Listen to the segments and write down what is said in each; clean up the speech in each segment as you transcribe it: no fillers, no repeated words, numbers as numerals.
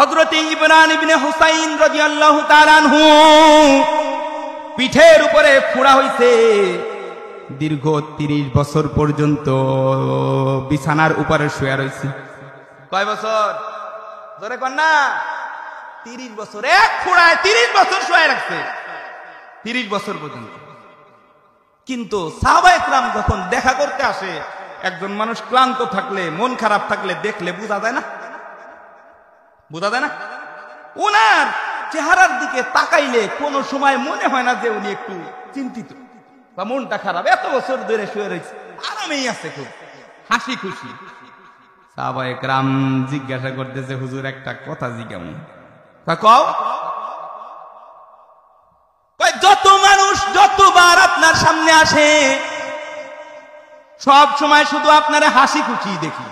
হযরত ইমরান ইবনে হুসাইন রাদিয়াল্লাহু তাআলা আনহু পিঠের উপরে ফোঁড়া হইছে, দীর্ঘ 30 বছর পর্যন্ত বিছানার উপরে শুয়ে রইছে। কয় বছর? জোরে কর না। 30 বছর, এক ফোঁড়ায় 30 বছর শুয়ে রাখছে, 30 বছর পর্যন্ত। কিন্তু সাহাবায়ে কেরাম যখন দেখা করতে আসে, একজন মানুষ ক্লান্ত থাকলে, মন খারাপ থাকলে দেখলে বোঝা যায় না? বোঝা যায় না? ওনার চেহারার দিকে তাকাইলে কোনো সময় মনে হয় না যে উনি একটু চিন্তিত বা মনটা খারাপ। এত বছর ধরে শুয়ে রয়েছে, আরামেই আছে, খুব হাসি খুশি। সাহাবায়ে কেরাম জিজ্ঞাসা করতেছে, হুজুর একটা কথা জিজ্ঞামু। কও। যত মানুষ যতবার আপনার সামনে আসে, সব সময় শুধু আপনার হাসি খুশি দেখি,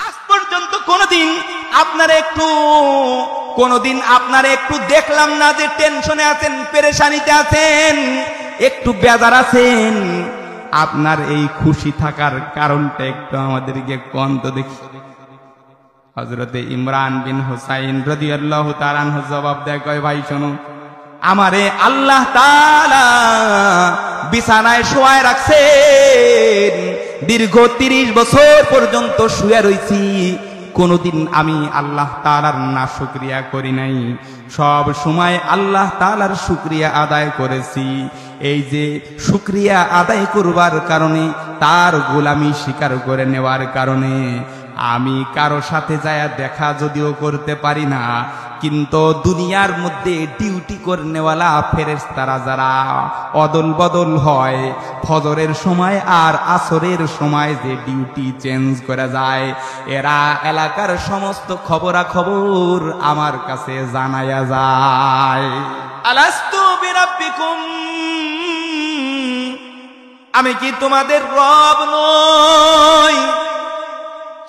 আজ পর্যন্ত কোনদিন আপনার একটু দেখলাম না যে টেনশনে আছেন, পেরেশানিতে আছেন, একটু বেজার আছেন। আপনার এই খুশি থাকার কারণটা একটু আমাদেরকে কোন তো দেখি। হযরতে ইমরান বিন হুসাইন রাদিয়াল্লাহু তাআলা আনহু জবাব দেয়, কয় ভাই শোনো, আমারে আল্লাহ তাআলা বিছানায় শোয়ায় রাখছেন, দীর্ঘ 30 বছর পর্যন্ত শুয়ে রইছি, কোনদিন আমি আল্লাহ তাআলার নাশুকরিয়া করি নাই, সব সময় আল্লাহ তাআলার শুকরিয়া আদায় করেছি। এই যে শুকরিয়া আদায় করবার কারণে, তার গোলামি স্বীকার করে নেওয়ার কারণে আমি কারো সাথে যায় দেখা যদিও করতে পারি না, কিন্তু দুনিয়ার মধ্যে ডিউটি করনেওয়ালা ফেরেশতারা যারা অদল বদল হয়, ফজরের সময় আর আসরের সময় যে ডিউটি চেঞ্জ করে যায়, এরা এলাকার সমস্ত খবরাখবর আমার কাছে জানায়া যায়। আলাস্তু বিরাব্বিকুম, আমি কি তোমাদের রব নই?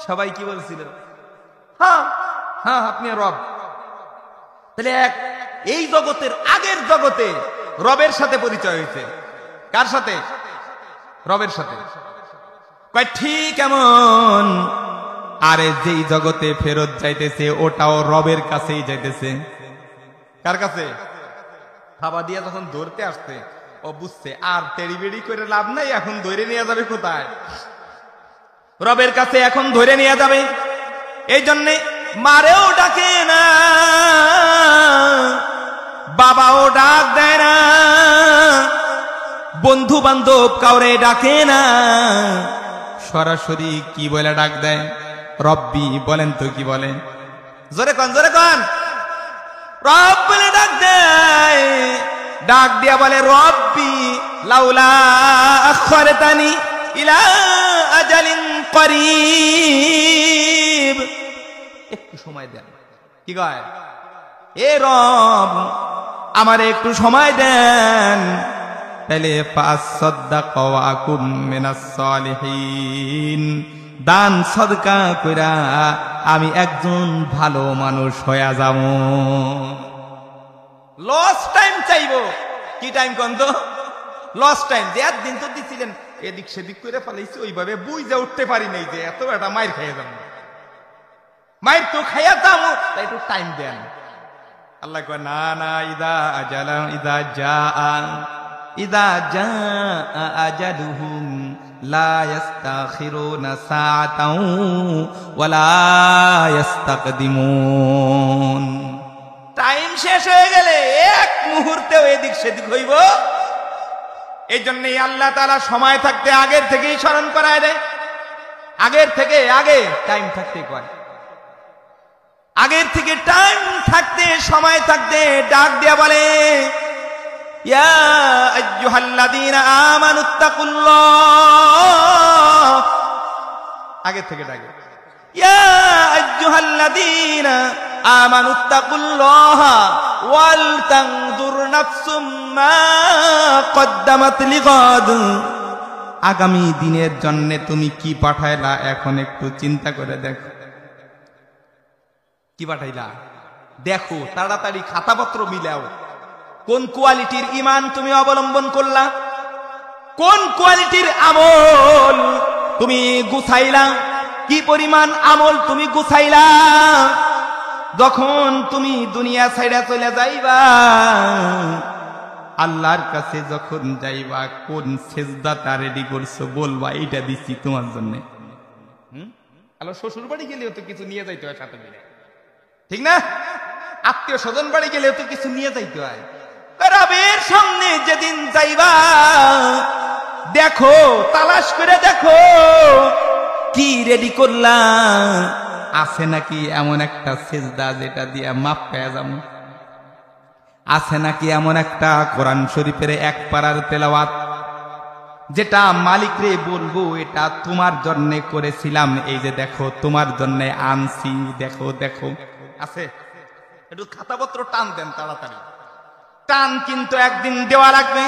সবাই কি বলছিলেন? হ্যাঁ হ্যাঁ, আপনি রব। তাহলে এই জগতের আগের জগতে রবের সাথে পরিচয় হয়েছে। কার সাথে? রবের সাথে। কয় ঠিক এমন, আরে যেই জগতে ফেরত যাইতেছে ওটাও রবের কাছেই যাইতেছে। কার কাছে? খাবার দিয়া যখন ধরতে আসছে, ও বুঝছে আর টেড়িবেড়ি করে লাভ নাই, এখন ধরে নিয়ে যাবে কোথায়? রবের কাছে এখন ধরে নিয়ে যাবে। এই জন্যে মারেও ডাকে না, বাবাও ডাক দেয় না, বন্ধু বান্ধব কাউরে ডাকে না, সরাসরি কি বলে ডাক দেয়? রব্বি। বলেন তো কি বলে? জোরে কন, জোরে কন। রব বলে ডাক দেয়। ডাক দিয়া বলে, রব্বি লাউলা আখরতানি ইলা আজালিন করিব, একটু সময় দেন। কি কয়? এ রব, আমারে একটু সময় দেন, তাহলে ফাসাদদাকা ওয়া আকুম মিনাস সালিহিন, দান সদকা কইরা আমি একজন ভালো মানুষ হয়ে যাব। লস টাইম চাইবো। কি টাইম কোন তো? Loss time. যে একদিন তো দিছিলেন, এদিক সেদিক করে ফেলাইছি, ওইভাবে বুঝে উঠতে পারি নাই যে এত একটা মাইর খাইয়া যাবো, মাইর তো খাইয়া যাবো, তাই একটু টাইম দেন। আল্লাহ কয় না না, ইদা জা আজালুহুম লা ইস্তাখিরুনা সাআতাও ওয়া লা ইস্তাকদিমুন। টাইম শেষ হয়ে গেলে এক মুহূর্তেও এদিক সেদিক হইব। এই জন্যই আল্লাহ তাআলা সময় থাকতে আগের থেকেই স্মরণ করায় দেয়। আগের থেকে, আগে টাইম থাকতে কয়, আগের থেকে টাইম থাকতে, সময় থাকতে ডাক দিয়া বলে, ইয়া আইয়ুহাল্লাযীনা আমানুত্তাকুল্লাহ। আগের থেকে ডাকে, ইয়া আইয়ুহাল্লাযীনা আমানুত্তাকুল্লাহ ওয়াল তানজুর নাফসুম মা কদ্দামাত লিগাদ। আগামী দিনের জন্য তুমি কি পাঠাইলা, এখন একটু চিন্তা করে দেখো। কি পাঠাইলা দেখো, তাড়াতাড়ি খাতাপত্র মিলাও। কোন কোয়ালিটির ঈমান তুমি অবলম্বন করলা, কোন কোয়ালিটির আমল তুমি গুছাইলা, কি পরিমাণ আমল তুমি গুছাইলা। যখন তুমি দুনিয়া ছাইড়া চলে যাইবা, আল্লাহর কাছে যখন যাইবা, কোন সেজদাটা রেডি করছো বলবা এইটা দিচ্ছি তোমার জন্য। আল্লাহ শ্বশুর বাড়ি গেলেও তো কিছু নিয়ে যাইতে হয় সাথে মিলে, ঠিক না? আত্মীয় স্বজন বাড়ি গেলেও তো কিছু নিয়ে যাইতে হয়। রবের সামনে যেদিন যাইবা, দেখো, তালাশ করে দেখো কি রেডি করলা, আছে নাকি এমন একটা সেজদা যেটা দিয়া মাপ পেয়ে যাবো, আছে নাকি এমন একটা কোরআন শরীফের এক পারার তেলাওয়াত যেটা মালিক রে বলবো এটা তোমার জন্য করেছিলাম, এই যে দেখো তোমার জন্য আনছি, দেখো দেখো আছে? একটু খাতাপত্র টান দেন তাড়াতাড়ি, টান কিন্তু একদিন দেওয়া লাগবে,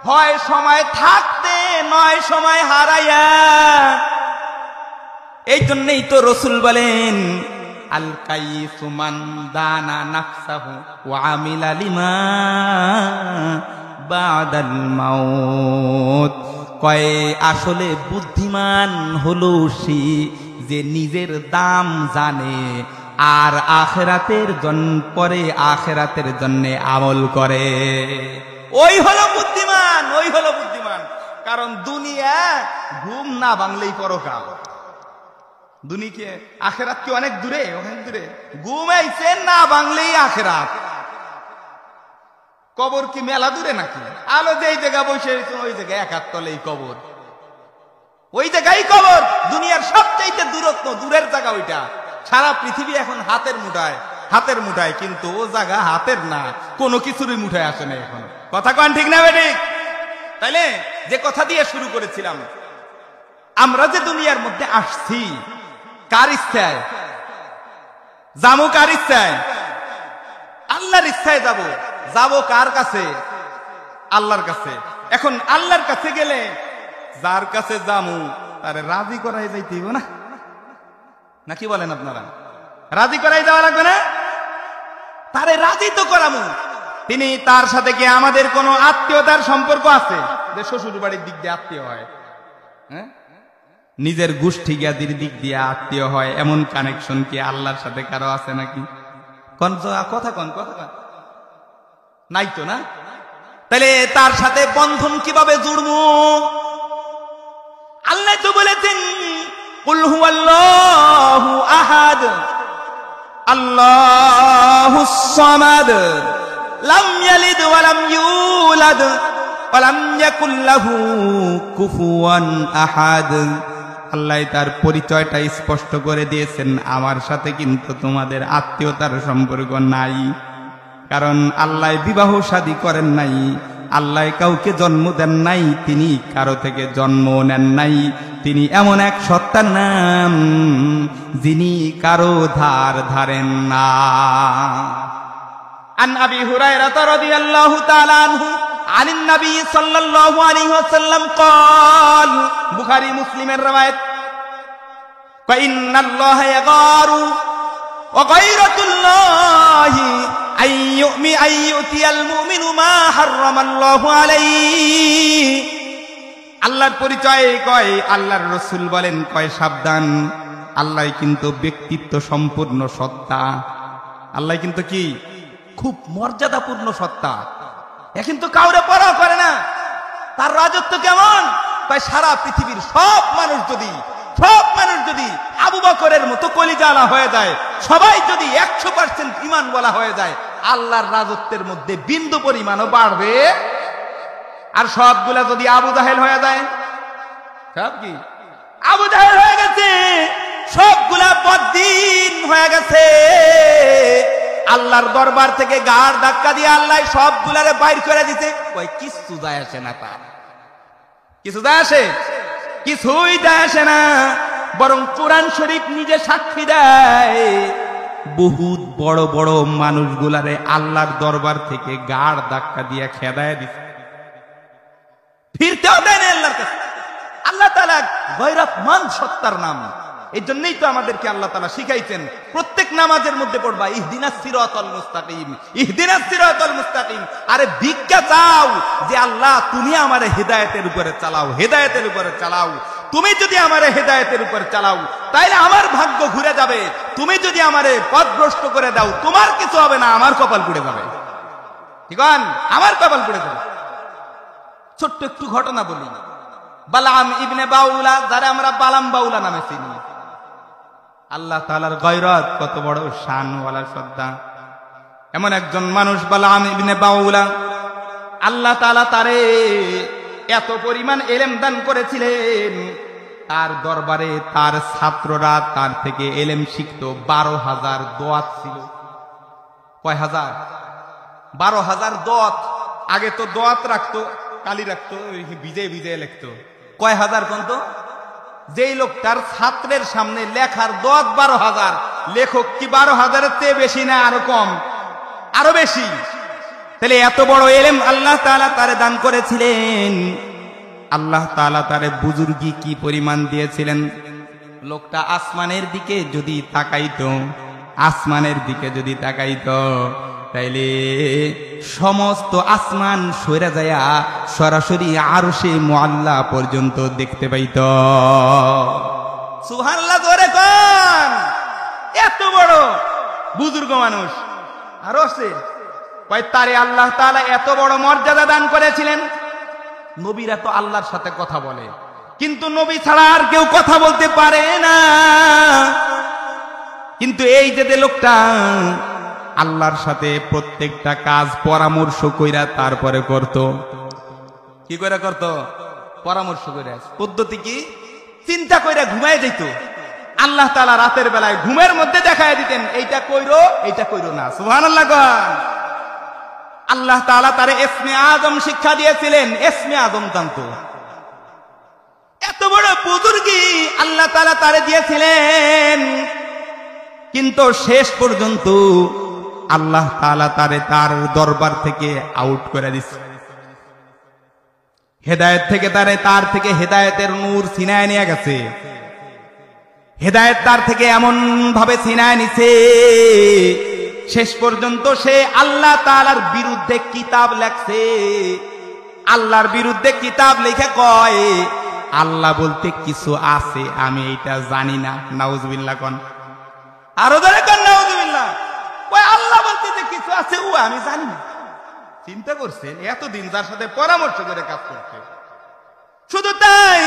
হয় সময় থাকতে নয় সময় হারাইয়া। এই জন্যই তো রসুল বলেন, আল কাইসু মান দানা নাফসাহু ওয়া আমিলা লিমা বাদাল মাউত। কয় আসলে বুদ্ধিমান হলো সে যে নিজের দাম জানে আর আখিরাতের জন্য পরে আখিরাতের জন্য আমল করে, ওই হলো বুদ্ধিমান, ওই হলো বুদ্ধিমান। কারণ দুনিয়া ঘুম না ভাঙলেই পরকাল, দুনিকে আখেরাত কি অনেক দূরে, অনেক দূরে। ঘুমাইছে না ভাঙলেই আখেরাত, কবর কি মেলা দূরে নাকি? আলো যেই জায়গা বসে ওই জায়গায় একার তলেই কবর, ওই জায়গায় কবর। দুনিয়ার সবচাইতে দূরত্ব দূরের জায়গা ওইটা। সারা পৃথিবী এখন হাতের মুঠায়, হাতের মুঠায়, কিন্তু ও জায়গা হাতের না, কোনো কিছুরই মুঠায় আসে না এখন। কথা কন ঠিক না বেঠিক? তাইলে যে কথা দিয়ে শুরু করেছিলাম, আমরা যে দুনিয়ার মধ্যে আসছি কার ইচ্ছায় যাবো? কার ইচ্ছায়? আল্লাহর ইচ্ছায় যাব। যাব কার কাছে? আল্লাহর কাছে। এখন আল্লাহর কাছে গেলে যার কাছে যামু তারে রাজি করাই যাইতে হইব না, নাকি বলেন আপনারা? রাজি করাই যাওয়া লাগবে না? তারে রাজি তো করামু। তিনি তার সাথে কি আমাদের কোনো আত্মীয়তার সম্পর্ক আছে যে শ্বশুর বাড়ির দিক দিয়ে আত্মীয় হয়? হ্যাঁ, নিজের গোষ্ঠী জ্ঞাতির দিক দিয়ে আত্মীয় হয়, এমন কানেকশন কি আল্লাহর সাথে কারো আছে নাকি? কথা কন, কথা কন, নাই তো না? তাহলে তার সাথে বন্ধন কিভাবে জুড়বো? আল্লাহ তো বলেছেন, কুল হুয়াল্লাহু আহাদ আল্লাহুস সামাদ লাম ইয়ালিদ ওয়া লাম ইউলাদ ওয়া লাম ইয়াকুল লাহু কুফুয়ান আহাদ। আল্লাহ তার পরিচয়টা স্পষ্ট করে দিয়েছেন, আমার সাথে কিন্তু তোমাদের আত্মীয়তার সম্পর্ক নাই। কারণ আল্লাহ বিবাহ শাদী করেন নাই, আল্লাহ কাউকে জন্ম দেন নাই, তিনি কারো থেকে জন্ম নেন নাই। তিনি এমন এক সত্তার নাম যিনি কারো ধার ধারেন না। আন আবি হুরায়রা রাদিয়াল্লাহু তাআলা আনহু আনিন নবী সাল্লাল্লাহু আলাইহি ওয়াসাল্লাম قال, বুখারী মুসলিমের রওয়ায়াত, ইন্নাল্লাহা ইয়াগারু ওয়া গায়রাতুল্লাহি আইয়ুতিয়াল মুমিনু মা হারামাল্লাহু আলাইহি। আল্লাহর পরিচয় কয়, আল্লাহর রাসূল বলেন, কয় সাবধান, আল্লাহ কিন্তু ব্যক্তিত্ব সম্পূর্ণ সত্তা। আল্লাহ কিন্তু কি খুব মর্যাদাপূর্ণ সত্তা, এ কিন্তু কাউরে পরোয়া করে না। তার রাজত্ব কেমন? কয় সারা পৃথিবীর সব মানুষ যদি আবু বকরের মতো কলিজালা হয়ে যায়, সবাই যদি 100% ঈমান বলা হয়ে যায়, আল্লাহর রাজত্বের মধ্যে বিন্দু পরিমাণও বাড়বে। আর সবগুলা যদি আবু জাহেল হয়ে যায়, সব কি আবু জাহেল হয়ে গেছে, সবগুলা বদ্দিন হয়ে গেছে, আল্লাহর দরবার থেকে গাড় ধাক্কা দিয়ে আল্লাহ সবগুলারে বাইর করে দিতে, কই কিছু যায় আসে না, তার কিছু যায় আসে? কিছুই যায় আসে না। বরং কোরআন শরীফ নিজে সাক্ষী দেয়, বহুত বড় বড় মানুষগুলারে আল্লাহর দরবার থেকে গাড় ধাক্কা দিয়ে খেদায় দিছে, ফিরতেও দেয় না আল্লাহর কাছে। আল্লাহ তাআলা গয়রতমান সত্তার নাম। এই জন্যই তো আমাদেরকে আল্লাহ তাআলা শিখাইছেন, প্রত্যেক নামাজের মধ্যে পড়বা ইহদিনাস সিরাতাল মুস্তাকিম, ইহদিনাস সিরাতাল মুস্তাকিম। আরে ভিক্ষা চাও যে আল্লাহ তুমি আমারে হেদায়েতের উপরে চালাও, হেদায়েতের উপরে চালাও। তুমি যদি আমারে হেদায়েতের উপরে চালাও, তাইলে আমার ভাগ্য ঘুরে যাবে। তুমি যদি আমারে পথভ্রষ্ট করে দাও, তোমার কিছু হবে না, আমার কপাল পুড়ে যাবে। ঠিক আছে, আমার কপাল পুড়ে যাবে। ছোট্ট একটু ঘটনা বলি। বালাম ইবনে বাউলা, যারা আমরা বালাম বাউলা নামে চিনি, আল্লাহ তাআলার গয়রত, কত বড় শানওয়ালা শ্রদ্ধা। এমন একজন মানুষ বালাম ইবনে বাউলা, আল্লাহ তাআলা তারে এত পরিমাণ ইলম দান করেছিলেন, তার দরবারে তার ছাত্ররা তার থেকে ইলম শিখতো। 12,000 দোয়াত ছিল। কয় হাজার? 12,000 দোয়াত। আগে তো দোয়াত রাখতো, কালি রাখতো, ভিজে ভিজে লিখতো। কয় হাজার কোন তো? যেই লোকটার ছাত্রের সামনে লেখার দোয়াত 12,000, লেখক কি 12,000-এর চেয়ে বেশি না আরো কম? আরো বেশি। তাহলে এত বড় ইলম আল্লাহ তাআলা তারে দান করেছিলেন। আল্লাহ তাআলা তারে বুজুর্গি কি পরিমাণ দিয়েছিলেন। লোকটা আসমানের দিকে যদি তাকাইতো, আসমানের দিকে যদি তাকাইতো, তাইলে সমস্ত আসমান সরে যায়া সরাসরি আরশে মুআল্লা পর্যন্ত দেখতে পাইত। সুবহানাল্লাহ, জোরে কোন। এত বড় বুজুর্গ মানুষ আর আছে কয়, তারে আল্লাহ তাআলা এত বড় মর্যাদা দান করেছিলেন। নবীরা তো আল্লাহর সাথে কথা বলে, কিন্তু নবী ছাড়া আর কেউ কথা বলতে পারে না। কিন্তু এই যে লোকটা আল্লাহর সাথে প্রত্যেকটা কাজ পরামর্শ কইরা তারপরে করত। কি কইরা করত? পরামর্শ কইরা। পদ্ধতি কি? চিন্তা কইরা ঘুমায় যেত। আল্লাহ তাআলা রাতের বেলায় ঘুমের মধ্যে দেখায় দিতেন, এইটা কইরো, এইটা কইরো না। সুবহানাল্লাহ। আল্লাহ তাআলা তারে ইসমে আজম শিক্ষা দিয়েছিলেন, ইসমে আজম জানতো। এত বড় বুজুর্গি আল্লাহ তাআলা তারে দিয়েছিলেন, কিন্তু শেষ পর্যন্ত আল্লাহ তাআলা তারে তার দরবার থেকে আউট করে দিছে। হেদায়েত থেকে তার থেকে হেদায়েতের নূর ছিনায় নিয়ে গেছে। হেদায়েত তার থেকে এমন ভাবে ছিনায় নিছে, শেষ পর্যন্ত সে আল্লাহ তাআলার বিরুদ্ধে কিতাব লেখছে। আল্লাহর বিরুদ্ধে কিতাব লিখে কয়, আল্লাহ বলতে কিছু আছে, আমি এটা জানি না। নাউজুবিল্লাহ কোন। আরো ধরে কোন নাউজুবিল্লাহ। কয় আল্লাহ বলতে যে কিছু আছে, ও আমি জানি না। চিন্তা করছেন, এতদিন যার সাথে পরামর্শ করে কাজ করতে। শুধু তাই,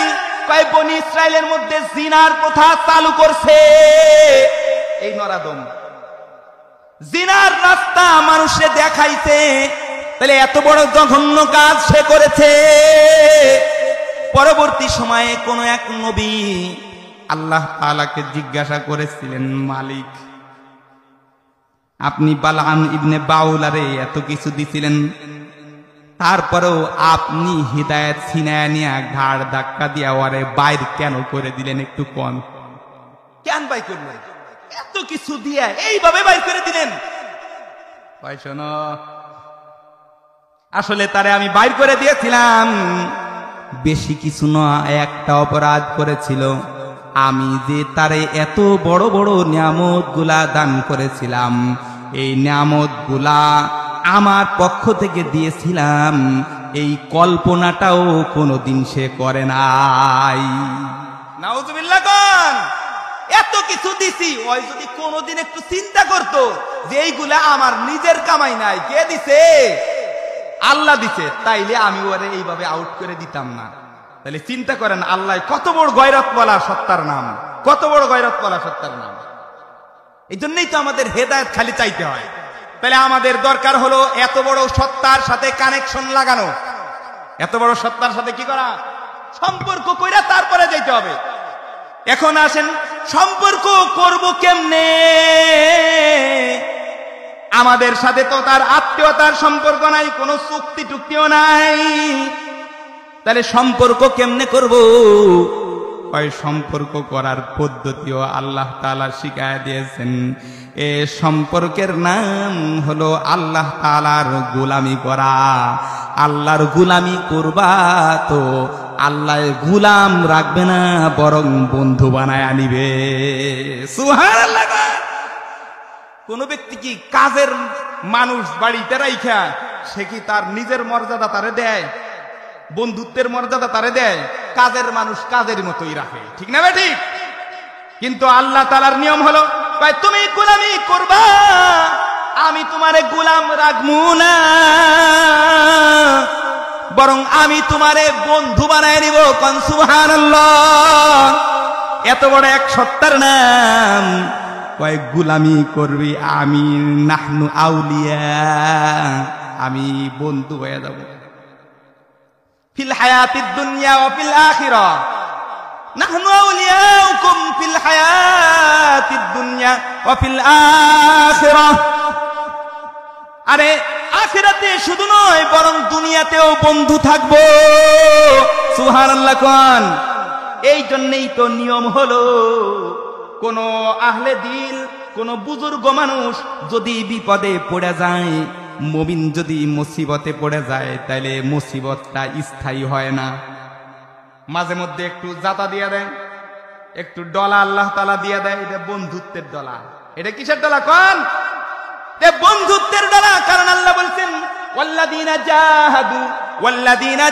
কয় বনি ইসরাইলের মধ্যে জিনার প্রথা চালু করছে এই নরাদম। জিনার রাস্তা মানুষে দেখাইছে। তাহলে এত বড় জঘন্য কাজ সে করেছে। পরবর্তী সময়ে কোন এক নবী আল্লাহ তাআলাকে জিজ্ঞাসা করেছিলেন, মালিক, আপনি বালাম ইবনে বাউলারে এত কিছু দিছিলেন, তারপরেও আপনি হিদায়াত ছিনায় নিয়া ঘাড় ধাক্কা দিয়া ওরে বাইর কেন করে দিলেন? একটু কোন, কেন বাই করলেন? এত কিছু দিয়া এইভাবে বাইর করে দিলেন? ভাই শোনো, আসলে তারে আমি বাইর করে দিয়েছিলাম বেশি কিছু না, একটা অপরাধ করেছিল। আমি যে তারে এত বড় বড় নিয়ামত গুলা দান করেছিলাম, এই নিয়ামত গুলা আমার পক্ষ থেকে দিয়েছিলাম, এই কল্পনাটাও কোনোদিন সে করে নাই। নাউজুবিল্লাহ কোন। এত কিছু দিছি, ওই যদি কোনোদিন একটু চিন্তা করতো যে এইগুলা আমার নিজের কামাই নাই, কে দিছে? আল্লাহ দিছে, তাইলে আমি ওরে এইভাবে আউট করে দিতাম না। তাহলে চিন্তা করেন, আল্লাহ কত বড় গয়রতওয়ালা সত্তার নাম, কত বড় গয়রতওয়ালা সত্তার নাম। এই জন্যই তো আমাদের হেদায়েত খালি চাইতে হয়। তাহলে আমাদের দরকার হলো এত বড় সত্তার সাথে কানেকশন লাগানো, এত বড় সত্তার সাথে কি করা? সম্পর্ক কইরা তারপরে যাইতে হবে। এখন আসেন, সম্পর্ক করব কেমনে? আমাদের সাথে তো তার আত্মীয়তার সম্পর্ক নাই, কোনো চুক্তি টুক্তিও নাই। তাহলে সম্পর্ক কেমনে করব? ওই সম্পর্ক করার পদ্ধতিও আল্লাহ তাআলা শিখায় দিয়েছেন। এ সম্পর্কের নাম হলো আল্লাহ তাআলার গোলামি করা। আল্লাহর গোলামি করবা তো আল্লাহ গোলাম রাখবে না, বরং বন্ধু বানায় আনিবে। সুবহানাল্লাহ। কোন ব্যক্তি কি কাজের মানুষ বাড়িতে রাইখা সে কি তার নিজের মর্যাদা তারে দেয়? বন্ধুত্বের মর্যাদা তারে দেয়? কাজের মানুষ কাজের মতোই রাখে, ঠিক না? ঠিক। কিন্তু আল্লাহ তাআলার নিয়ম হলো ভাই তুমি গোলামি করবা, আমি তোমারে গোলাম রাখবো না, বরং আমি তোমারে বন্ধু বানায় নিব। কোন সুবহানাল্লাহ। এত বড় এক সত্তার নাম। কয় গোলামি করবি, আমি নাহনু আউলিয়া, আমি বন্ধু হয়ে যাব। ফিল হায়াতিদ দুনিয়া ওয়া ফিল আখিরাহ নাহনু আউলিয়াউকুম ফিল হায়াতিদ দুনিয়া ওয়া ফিল আখিরাহ। আরে আখিরাতে শুধু নয় বরং দুনিয়াতেও বন্ধু থাকবো। সুবহানাল্লাহ কোন। এই জন্যই তো নিয়ম হলো কোন আহলে দিল, কোন বুজুর্গ মানুষ যদি বিপদে পড়ে যায়, মুমিন যদি মুসিবতে পড়ে যায়, তাহলে মুসিবতটা স্থায়ী হয় না। মাঝে মধ্যে একটু জাতা দিয়ে দেয়, একটু ডলা আল্লাহ তাআলা দিয়ে দেয়। এটা বন্ধুত্বের ডলা। এটা কিসের ডলা কোন? বন্ধুত্বের ডলা। কারণ আল্লাহ বলছেন ওয়াল্লাযীনা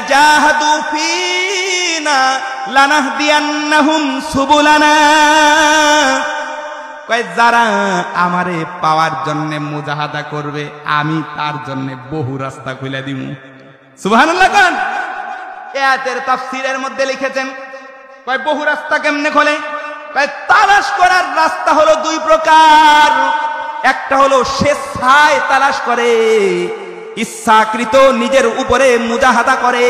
জাহাদু ফীনা লানাহদিয়ান্নাহুম সুবুলানা। কয় যারা আমারে পাওয়ার জন্য মুজাহাদা করবে, আমি তার জন্য বহু রাস্তা খুলে দিব। সুবহানাল্লাহ কোন। আয়াতের তাফসীরের মধ্যে লিখেছেন কয় বহু রাস্তা কেমনে খোলে? কয় তালাশ করার রাস্তা হলো দুই প্রকার। একটা হলো স্বেচ্ছায় তালাশ করে, ইচ্ছাকৃত নিজের উপরে মুজাহাদা করে।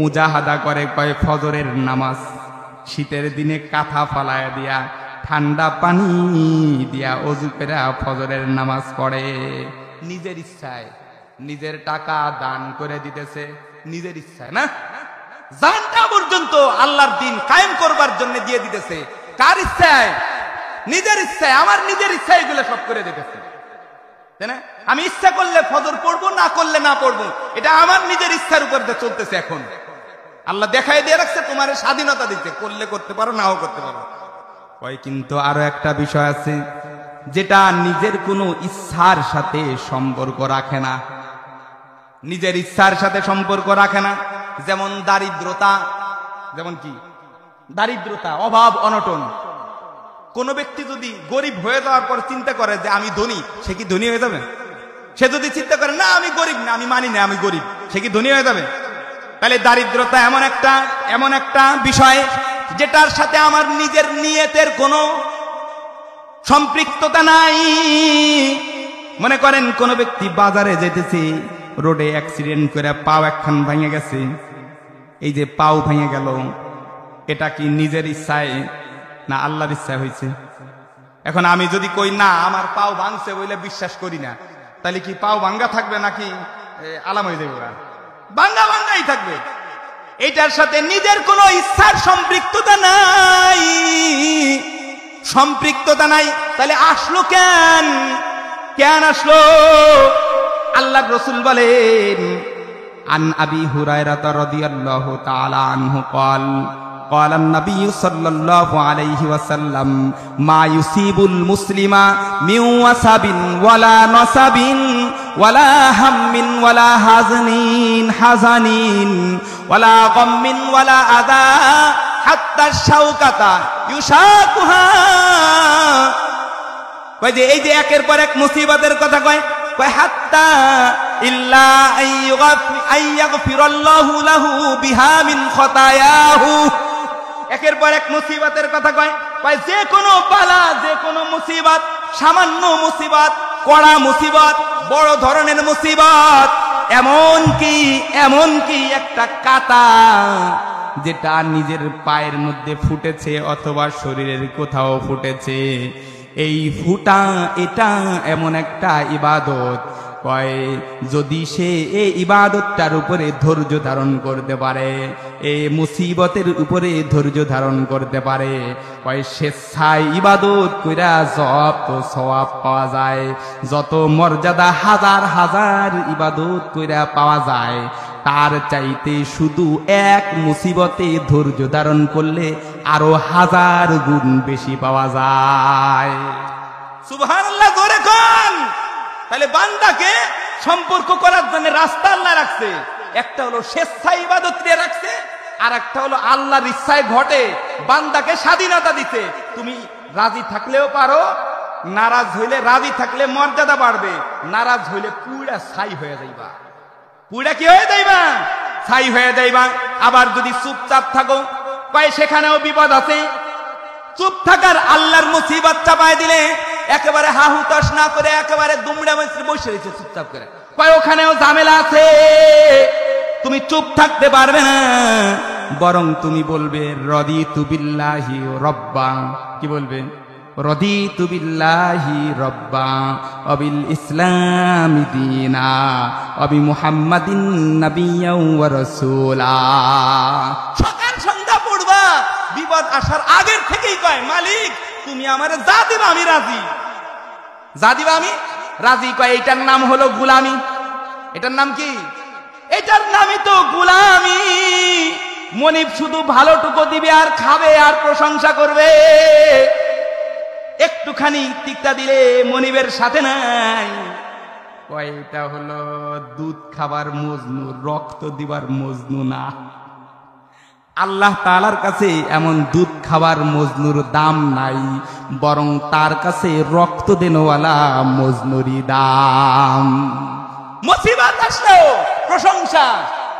মুজাহাদা করে কয় ফজরের নামাজ, শীতের দিনে কাঁথা ফালায় দিয়া ঠান্ডা পানি দিয়া অজু করে ফজরের নামাজ পড়ে। নিজের ইচ্ছায়, নিজের টাকা দান করে দিতেছে নিজের ইচ্ছায়, না জানটা পর্যন্ত আল্লাহর দিন কায়েম করবার জন্য দিয়ে দিতেছে। কার ইচ্ছায়? নিজের ইচ্ছায়। আমার নিজের ইচ্ছায় এগুলো সব করে দিতেছে, তাই না? আমি ইচ্ছা করলে ফজর পড়বো, না করলে না পড়বো, এটা আমার নিজের ইচ্ছার উপর চলতেছে। এখন আল্লাহ দেখাই দিয়ে রাখছে, তোমার স্বাধীনতা দিচ্ছে, করলে করতে পারো, নাও করতে পারো। কয় কিন্তু আরো একটা বিষয় আছে যেটা নিজের কোনো ইচ্ছার সাথে সম্পর্ক রাখে না। নিজের ইচ্ছার সাথে সম্পর্ক রাখে না। যেমন দারিদ্রতা, যেমন কি দারিদ্রতা, অভাব, অনটন। কোন ব্যক্তি যদি গরিব হয়ে যাওয়ার পর চিন্তা করে যে আমি ধনী, সে কি ধনী হয়ে যাবে? সে যদি চিন্তা করে না আমি গরিব না, আমি মানি না আমি গরিব, সে কি ধনী হয়ে যাবে? তাহলে দারিদ্রতা এমন একটা বিষয় যেটার সাথে আমার নিজের নিয়তের কোনো সম্পৃক্ততা নাই। মনে করেন কোন ব্যক্তি বাজারে যেতেছে, রোডে অ্যাক্সিডেন্ট করে পাও একখান ভেঙে গেছে। এই যে পাও ভেঙে গেল, এটা কি নিজের ইচ্ছায় না আল্লাহর ইচ্ছায় হয়েছে? এখন আমি যদি কই না আমার পাও ভাঙছে বলে বিশ্বাস করি না, তাহলে কি পাও ভাঙ্গা থাকবে নাকি আলাম হয়ে যাবে? ভাঙ্গা ভাঙ্গাই থাকবে। এটার সাথে নিজের কোনো ইচ্ছার সম্পৃক্ততা নাই, সম্পৃক্ততা নাই। তাহলে আসলো কেন? কেন আসলো? আল্লাহর রাসূল বলেন আন আবি হুরায়রা রাদিয়াল্লাহু তাআলা আনহু قال قال النبي صلى الله عليه وسلم ما يصيب المسلم من وصب ولا نصب ولا هم ولا حزن ولا غم ولا أذى حتى الشوكة يشاكها। কয় যে এই যে একের পর এক মুসিবতের কথা কয়, কয় হাত্তা ইল্লা আইয়াগফিরাল্লাহু লাহু বিহা মিন খতায়াহু। একের পর এক মুসিবতের কথা কয়, কয় যে কোনো বালা, যে কোনো মুসিবত, সামান্য মুসিবত, কড়া মুসিবত, বড় ধরনের মুসিবত, এমনকি একটা কাঁটা যেটা নিজের পায়ের মধ্যে ফুটেছে অথবা শরীরের কোথাও ফুটেছে, এই ফুটা এটা এমন একটা ইবাদত। কয় যদি সে এই ইবাদতটার উপরে ধৈর্য ধারণ করতে পারে, এই মুসিবতের উপরে ধৈর্য ধারণ করতে পারে, কয় স্বেচ্ছায় ইবাদত কইরা যত সওয়াব পাওয়া যায়, যত মর্যাদা হাজার হাজার ইবাদত কইরা পাওয়া যায়, তার চাইতে শুধু এক মুসিবতে ধৈর্য ধারণ করলে আরো 1000 গুণ বেশি পাওয়া যায়। সুবহানাল্লাহ জোরে কোন। তাহলে বান্দাকে সম্পর্ক করার জন্য রাস্তা আল্লাহ রাখছে। একটা হলো স্বেচ্ছায় ইবাদত দিয়ে রাখছে, আর একটা হলো আল্লাহর ইচ্ছায় ঘটে, বান্দাকে স্বাধীনতা দিতে। তুমি রাজি থাকলেও পারো, নারাজ হইলে, রাজি থাকলে মর্যাদা বাড়বে, নারাজ হইলে পুরা ছাই হয়ে যাইবা। পুরা কি হয়ে যাইবা? ছাই হয়ে যাইবা। আবার যদি চুপচাপ থাকো, কয় সেখানেও বিপদ আছে। চুপ থাকার আল্লাহর মুসিবত চাপায় দিলে একেবারে হাহুতাশ না করে একেবারে দুমড়ে বসে রয়েছে চুপচাপ করে, কয় ওখানেও ঝামেলা আছে। তুমি চুপ থাকতে পারবে না, বরং তুমি বলবে রদিতু বিল্লাহি রব্বা। কি বলবে? রদিতু বিল্লাহি রব্বা ওয়াবিল ইসলামি দীনা ওয়াবি মুহাম্মাদিন নাবিয়্যা ওয়া রাসূলা। সকাল সন্ধ্যা পড়বা, বিপদ আসার আগের থেকেই কয় মালিক তুমি আমারে যা দিবা আমি রাজি, যা দিবা আমি রাজি। কয় এটার নাম হলো গোলামি। এটার নাম কি? এটার নামই তো গোলামি। মনিব শুধু ভালোটুকু দিবে আর খাবে আর প্রশংসা করবে। একটুখানি তিক্তা দিলে মনিবের সাথে নাই। কয়টা হলো দুধ খাবার মজনু, রক্ত দিবার মজনু না। আল্লাহ তাআলার কাছে এমন দুধ খাবার মজনুর দাম নাই, বরং তার কাছে রক্ত দেনওয়ালা মজনুরই দাম। মুসিবত আসলেও প্রশংসা,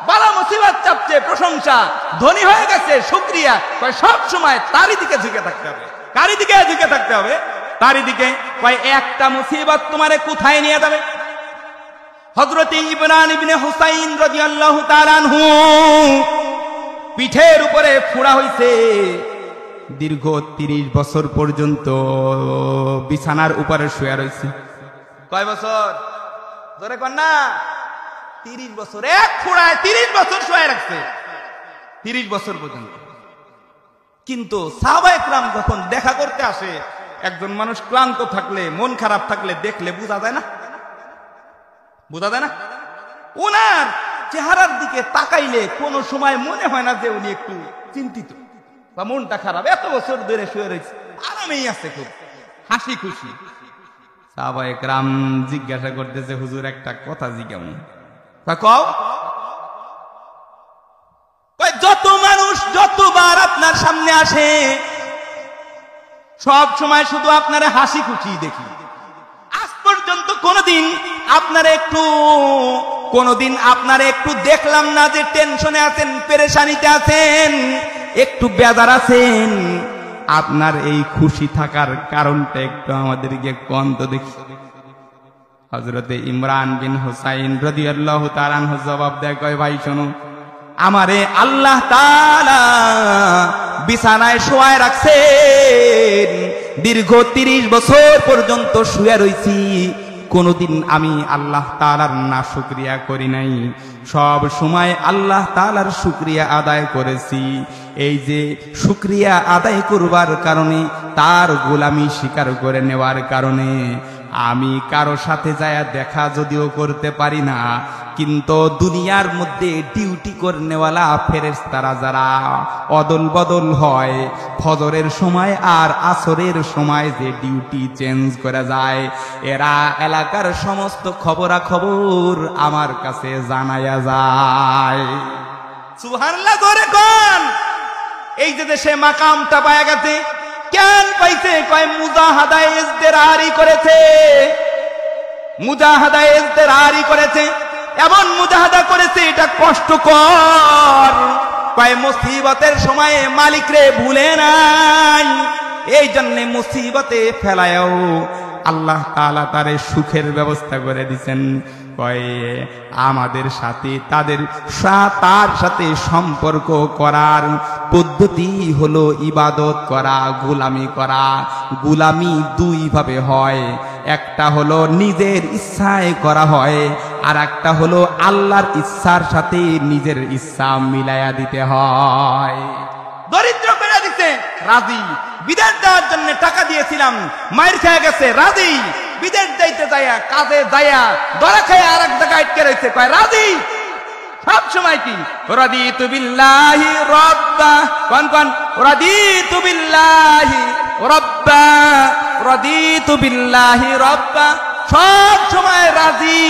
বালা মুসিবত চাপছে প্রশংসা, ধনী হয়ে গেছে শুকরিয়া। কয় সব সময় তারই দিকে ঝুঁকে থাকতে হবে। কারি দিকে ঝুঁকে থাকতে হবে? তারই দিকে। কয় একটা মুসিবত তোমারে কোথায় নিয়ে যাবে? হযরত ইমরান ইবনে হুসাইন রাদিয়াল্লাহু তাআলা আনহু পিঠের উপরে ফোড়া হইছে, দীর্ঘ 30 বছর পর্যন্ত বিছানার উপরে শুয়ে রয়েছে। কয় বছর? ধরে কর না, 30 বছর। এক ফোড়ায় 30 বছর শুয়ে রাখছে, 30 বছর পর্যন্ত। কিন্তু সাহাবায়ে কেরাম যখন দেখা করতে আসে, একজন মানুষ ক্লান্ত থাকলে, মন খারাপ থাকলে দেখলে বোঝা যায় না? বোঝা যায় না? ওনার চেহারার দিকে তাকাইলে কোনো সময় মনে হয় না যে উনি একটু চিন্তিত বা মনটা খারাপ। এত বছর ধরে শুয়ে রয়েছে, আরামেই আছে, খুব হাসি খুশি। সাহাবায়ে কেরাম জিজ্ঞাসা করতেছে, হুজুর একটা কথা জিজ্ঞাসা। কও। যত মানুষ যতবার আপনার সামনে আসে, সব সময় শুধু আপনার হাসি খুশি দেখি। আজ পর্যন্ত কোনদিন আপনার একটু দেখলাম না যে টেনশনে আছেন, পেরেশানিতে আছেন, একটু বেজার আছেন। আপনার এই খুশি থাকার কারণটা একটু আমাদেরকে কোন তো দেখি। হযরতে ইমরান বিন হুসাইন রাদিয়াল্লাহু তাআলা আনহু জবাব দেয়, কয় ভাই শোনো, আমারে আল্লাহ তাআলা বিছানায় শোয়ায় রাখছেন, দীর্ঘ 30 বছর পর্যন্ত শুয়ে রইছি, কোনদিন আমি আল্লাহ তাআলার না শুকরিয়া করি নাই, সব সময় আল্লাহ তাআলার শুকরিয়া আদায় করেছি। এই যে শুকরিয়া আদায় করবার কারণে, তার গোলামি স্বীকার করে নেওয়ার কারণে আমি কারো সাথে যায় দেখা যদিও করতে পারি না, কিন্তু দুনিয়ার মধ্যে ডিউটি করনেওয়ালা ফেরেশতারা যারা অদল বদল হয়, ফজরের সময় আর আসরের সময় যে ডিউটি চেঞ্জ করে যায়, এরা এলাকার সমস্ত খবরাখবর আমার কাছে জানায়া যায়। সুবহানাল্লাহ করে কোন। এই যে দেশে মাকামটা পায়া গেছে, কেন পাইছে? কয় মুজাহাদায়ে ইজতেরারি করেছে, মুজাহাদায়ে ইজতেরারি করেছে। এমন মুজাহাদা করেছে এটা কষ্টকর। কয় মুসিবতের সময়ে মালিক রে ভুলে নাই, এই জন্য মুসিবতে ফেলায়ও আল্লাহ তাআলা তারে সুখের ব্যবস্থা করে দিয়েছেন। কয় আমাদের সাথে তার সাথে সম্পর্ক করার পদ্ধতি হলো ইবাদত করা, গোলামি করা। গোলামি দুই ভাবে হয়, একটা হলো নিজের ইচ্ছায় করা হয়, আর একটা হলো আল্লাহর ইচ্ছার সাথে নিজের ইচ্ছা মিলাইয়া দিতে হয়। দরিদ্র করে দিতে রাজি, বিদেশ যাওয়ার জন্য টাকা দিয়েছিলাম, মায়ের খেয়ে গেছে, রাজি। বিদেশ যাইতে যাইয়া, কাজে যাইয়া ধরা খেয়ে আর এক জায়গায় আটকে রয়েছে, কয় রাজি। সব সময় কি রাদিতু বিল্লাহি রাব্বা, কোন রাদিতু বিল্লাহি রাব্বা, রাদিতু বিল্লাহি রাব্বা, সব সময় রাজি।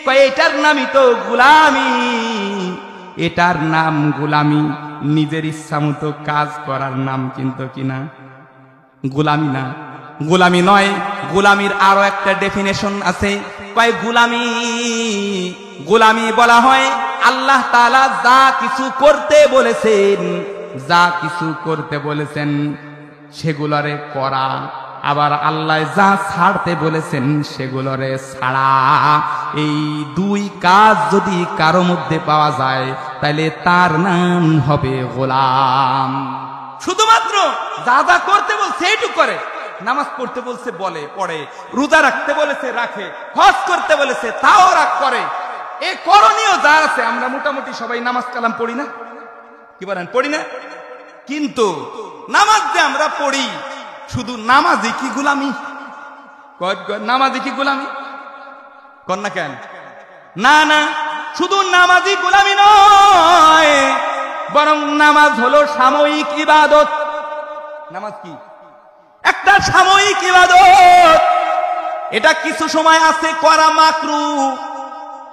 কয় এটার নামই তো গোলামি। এটার নাম গোলামি। নিজের ইচ্ছা মতো কাজ করার নাম কিন্তু কিনা গোলামি না, গোলামি নয়। গোলামির আরো একটা ডেফিনেশন আছে, কয় গোলামি, গোলামি বলা হয় আল্লাহ তাআলা যা কিছু করতে বলেছেন, যা কিছু করতে বলেছেন সেগুলোরে করা, আবার আল্লাহ যা ছাড়তে বলেছেন সেগুলোরে ছাড়া। এই দুই কাজ যদি কারো মধ্যে পাওয়া যায় তাহলে তার নাম হবে গোলাম। শুধুমাত্র যা যা করতে বলছে এইটুকু করে, নামাজ পড়তে বলছে বলে পড়ে, রোজা রাখতে বলেছে রাখে, হজ করতে বলেছে তাও করে। এই করণীয় যা আছে, আমরা মোটামুটি সবাই নামাজ কালাম পড়ি না, কি বলেন পড়ি না? কিন্তু নামাজ যে আমরা পড়ি, শুধু নামাজই কি গোলামি? নামাজই কি গোলামি? কর না কেন? না না, শুধু নামাজই গোলামি নয়, বরং নামাজ হলো সাময়িক ইবাদত। নামাজ কি? একটা সাময়িক ইবাদত। এটা কিছু সময় আছে করা মাকরুহ,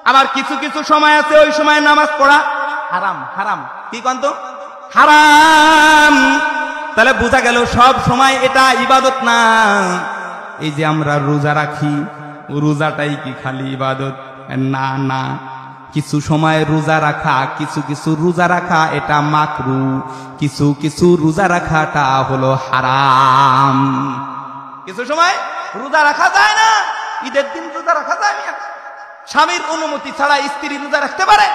আবার কিছু কিছু সময় আছে ওই সময় নামাজ পড়া হারাম। হারাম কি কন্ত? হারাম। তাহলে বোঝা গেল সব সময় এটা ইবাদত না। এই যে আমরা রোজা রাখি, রোজাটাই কি খালি ইবাদত? না না, কিছু সময় রোজা রাখা, কিছু কিছু রোজা রাখা এটা মাকরুহ, কিছু কিছু রোজা রাখাটা হলো হারাম। কিছু সময় রোজা রাখা যায় না, ঈদের দিন রোজা রাখা যায় না, স্বামীর অনুমতি ছাড়া স্ত্রী রোজা রাখতে পারে?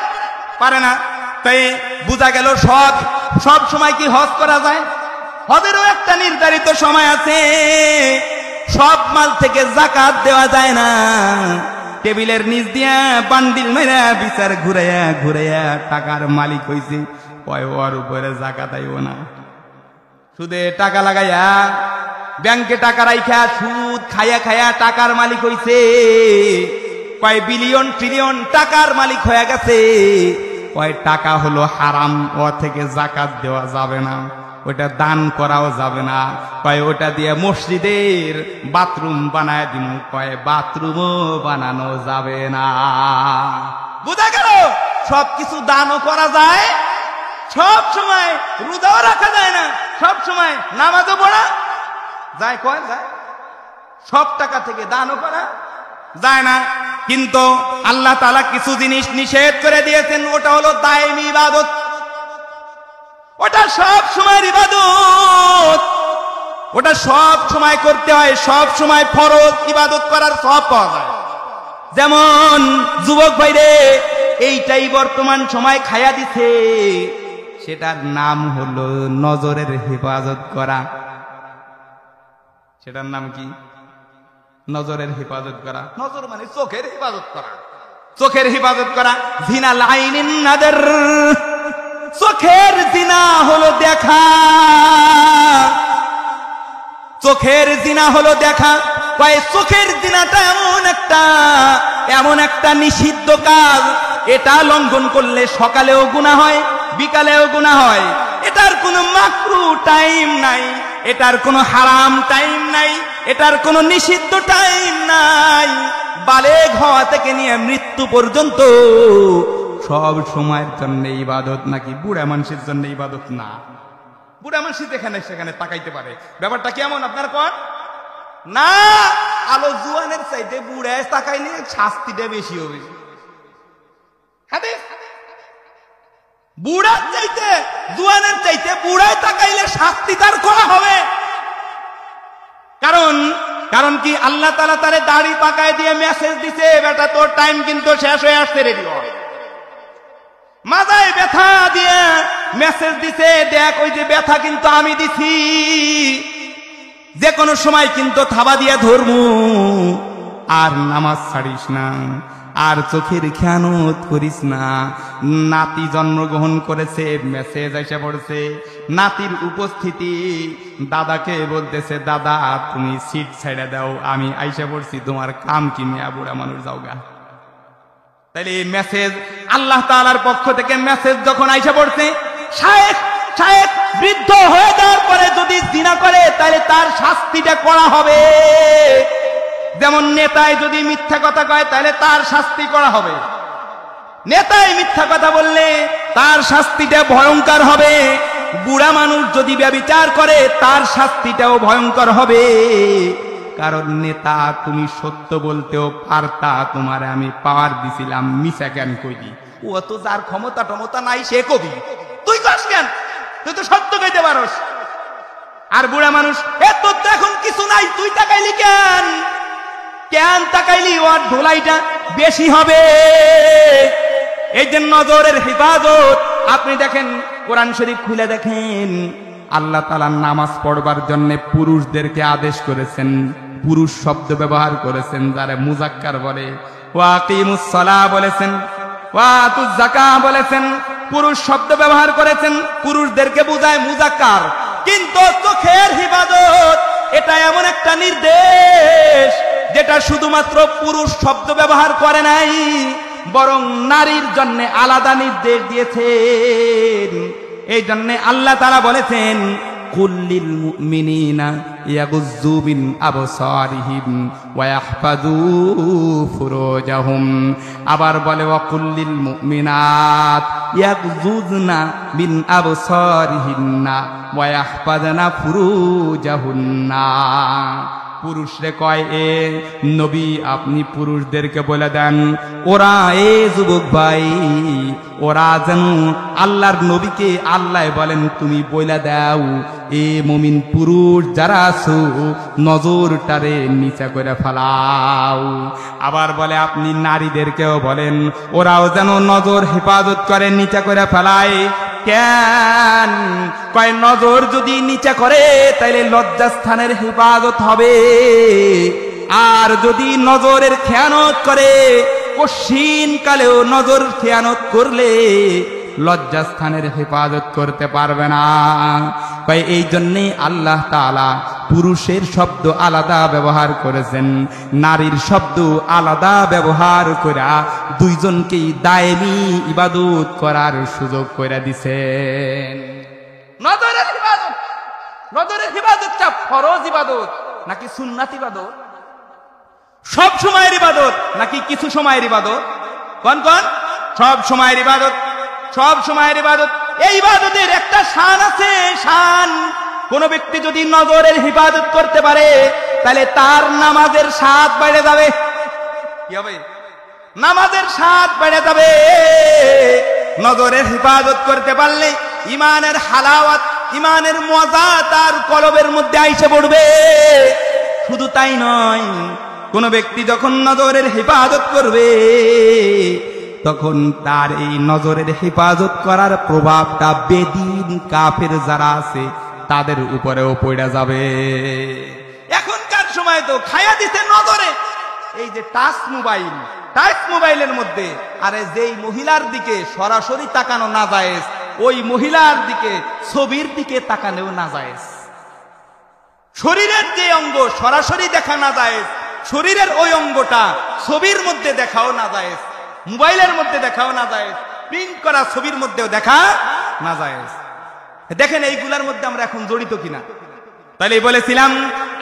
পারে না। তাই বোঝা গেল সব সময় কি হজ করা যায়? হজেরও একটা নির্ধারিত সময় আছে। সব মাল থেকে যাকাত দেওয়া যায় না। টেবিলের নিচ দিয়া বান্ডিল মেরা বিচার ঘুরাইয়া ঘুরাইয়া টাকার মালিক হইছে, ওর উপরে যাকাত আইব না। সুদে টাকা লাগাইয়া ব্যাংকে টাকা রাইখা সুদ খাইয়া খাইয়া টাকার মালিক হইছে, কয় বিলিয়ন ট্রিলিয়ন টাকার মালিক হয়ে গেছে। ওই টাকা হলো হারাম, ও থেকে যাকাত দেওয়া যাবে না, ওটা দান করাও যাবে না। কয় ওটা দিয়ে মসজিদের বাথরুম বানায় দিন, কয় বাথরুমও বানানো যাবে না। বুঝা গেল? সবকিছু দানও করা যায়, সব সময় রোজাও রাখা যায় না, সব সময় নামাজও পড়া যায়, কয় যায়, সব টাকা থেকে দানও করা যায় না। কিন্তু আল্লাহ তাআলা কিছু জিনিস নিষেধ করে দিয়েছেন, ওটা হলো দায়েমি ইবাদত। ওটা সব সময় ইবাদত, ওটা সব সময় করতে হয়, সব সময় ফরজ ইবাদত করার সব পাওয়া যায়। যেমন যুবক ভাইরে এইটাই বর্তমান সময় খায়া দিছে, সেটার নাম হলো নজরের হেফাজত করা। সেটার নাম কি? নজরের হেফাজত করা। নজর মানে চোখের হেফাজত করা, চোখের হেফাজত করা। জিনা লাইনিন নাদের, চোখের জিনা হলো দেখা, চোখের জিনা হলো দেখা। কয় চোখের জিনাটা এমন একটা নিষিদ্ধ কাজ, এটা লঙ্ঘন করলে সকালেও গুনাহ হয়, বিকালেও গুনাহ হয়। এটার কোনো মাকরুহ টাইম নাই, এটার কোনো হারাম টাইম নাই, এটার কোনো নিষিদ্ধ টাইম নাই। বালেগ হওয়া থেকে নিয়ে মৃত্যু পর্যন্ত সব সময়ের জন্য ইবাদত। নাকি বুড়া মানুষের জন্য ইবাদত না? বুড়া মানুষ যেখানে সেখানে তাকাইতে পারে, ব্যাপারটা কেমন আপনার কর না? আলো জুয়ানের চাইতে বুড়ায় তাকাইলে শাস্তিটা বেশি হবে। বুড়ার চাইতে জুয়ানের চাইতে বুড়ায় তাকাইলে শাস্তি তার করা হবে। কারণ কি? আল্লাহ তাআলা তারে দাড়ি পাকায় দিয়ে মেসেজ দিছে, বেটা তোর টাইম কিন্তু শেষ হয়ে আসছে, রেডি হ। মাথায় ব্যথা দিয়ে মেসেজ দিছে, দেখ ওই যে ব্যথা কিন্তু আমি দিছি, যে কোনো সময় কিন্তু থাবা দিয়া ধরমু। আর নামাজ ছাড়িস না, আর চোখের খেয়ানত করিস না। নাতি জন্মগ্রহণ করেছে, মেসেজ এসে পড়ছে, নাতির উপস্থিতি। দাদাকে বলতেছে, দাদা তুমি সিট ছেড়ে দাও, আমি আইসা পড়ছি, তোমার কাম কি মিয়া বুড়া মানুষ যাওগা। তাইলে এই মেসেজ আল্লাহ তাআলার পক্ষ থেকে মেসেজ যখন আইসা পড়ছে, শায়েখ বৃদ্ধ হয়ে যাওয়ার পরে যদি জিনা করে তাহলে তার শাস্তিটা করা হবে। যেমন নেতায় যদি মিথ্যা কথা কয় তাহলে তার শাস্তি করা হবে। নেতায় মিথ্যা কথা বললে তার শাস্তিটা ভয়ঙ্কর হবে। বুড়া মানুষ যদি ব্যভিচার করে তার শাস্তিটাও ভয়ঙ্কর হবে। কারণ নেতা, তুমি সত্য বলতেও পারতা, তোমারে আমি পাওয়ার দিছিলাম, মিছা কেন কইলি? ও তো যার ক্ষমতা টমতা নাই সে কবি, তুই কস কেন? তুই তো সত্য কইতে পারস। আর বুড়া মানুষ, এ তোর তো এখন কিছু নাই, তুই তাকাইলি কেন? কেন তাকাইলি? ওর ধোলাইটা বেশি হবে। এই যে নজরের হেফাজত, আপনি দেখেন কোরআন শরীফ খুলে দেখেন, আল্লাহ তাআলা নামাজ পড়বার জন্য পুরুষদেরকে আদেশ করেছেন, পুরুষ শব্দ ব্যবহার করেছেন, যারা মুজাক্কার বলে। ওয়াকিমুস সালাহ বলেছেন, ওয়াতুজ যাকাহ বলেছেন, পুরুষ শব্দ ব্যবহার করেছেন, পুরুষদেরকে বোঝায় মুজাক্কার। কিন্তু চোখের হিফাজত এটা এমন একটা নির্দেশ যেটা শুধুমাত্র পুরুষ শব্দ ব্যবহার করে নাই, বরং নারীর জন্য আলাদা নির্দেশ দিয়েছেন। এই জন্য আল্লাহ তাআলা বলেছেন, কুল্লিল মুমিনিনা ইয়াগুয্যু মিন আবসারিহিম ওয়া ইয়াহফাযু ফুরুজাহুম। আবার বলে, ওয়া কুল্লিল মুমিনাত ইয়াগুযুযনা মিন আবসারিহিন্না ওয়া ইয়াহফাযনা ফুরুজাহুন্না। পুরুষরে কয়, এ নবী আপনি পুরুষদেরকে বলে দেন, ওরা, এ যুবক ভাই, ওরা যেন আল্লাহর নবীকে আল্লাহ বলেন তুমি বলে দাও, এ মুমিন পুরুষ যারা আছো নজরটারে নিচা করে ফেলাও। আবার বলে আপনি নারীদেরকেও বলেন, ওরাও যেন নজর হেফাজত করে, নিচা করে ফেলায়। কেন? কয় নজর যদি নিচা করে তাইলে লজ্জাস্থানের হেফাজত হবে, আর যদি নজরের খেয়ানত করে, কশিন কালেও নজর খেয়ানত করলে লজ্জাস্থানের হেফাজত করতে পারবে না। কয় এই জন্যেই আল্লাহ তাআলা পুরুষের শব্দ আলাদা ব্যবহার করেছেন, নারীর শব্দ আলাদা ব্যবহার করে দুইজনকেই দায়েমি ইবাদত করার সুযোগ করে দিছেন। নজরের ইবাদত, নজরের ইবাদতটা ফরজ ইবাদত নাকি সুন্নাত ইবাদত? সব সময়ের ইবাদত নাকি কিছু সময়ের ইবাদত? কোন কোন? সব সময়ের ইবাদত, সব সময়ের ইবাদত। এই ইবাদতের একটা শান আছে, শান। কোন ব্যক্তি যদি নজরের হিফাজত করতে পারে তাহলে তার নামাজের স্বাদ বেড়ে যাবে। কি হবে? নামাজের স্বাদ বেড়ে যাবে। নজরের হিফাজত করতে পারলে ইমানের হালাওয়াত, ইমানের মজা তার কলবের মধ্যে আইসে পড়বে। শুধু তাই নয়, কোন ব্যক্তি যখন নজরের হিফাজত করবে তখন তার এই নজরের হেফাজত করার প্রভাবটা বেদিন কাফের যারা আছে তাদের উপরেও পড়ে যাবে। এখনকার সময় তো খায়া দিতে নজরে এই যে টাচ মোবাইল, টাচ মোবাইলের মধ্যে, আরে যেই মহিলার দিকে সরাসরি তাকানো না জায়েজ, ওই মহিলার দিকে ছবির দিকে তাকানোও না জায়েজ। শরীরের যে অঙ্গ সরাসরি দেখা না জায়েজ, শরীরের ওই অঙ্গটা ছবির মধ্যে দেখাও না জায়েজ, মোবাইলের মধ্যে দেখাও না যায়, প্রিন্ট করা ছবির মধ্যেও দেখা না যায়। দেখেন এইগুলার মধ্যে আমরা এখন জড়িত কিনা। তাহলে বলেছিলাম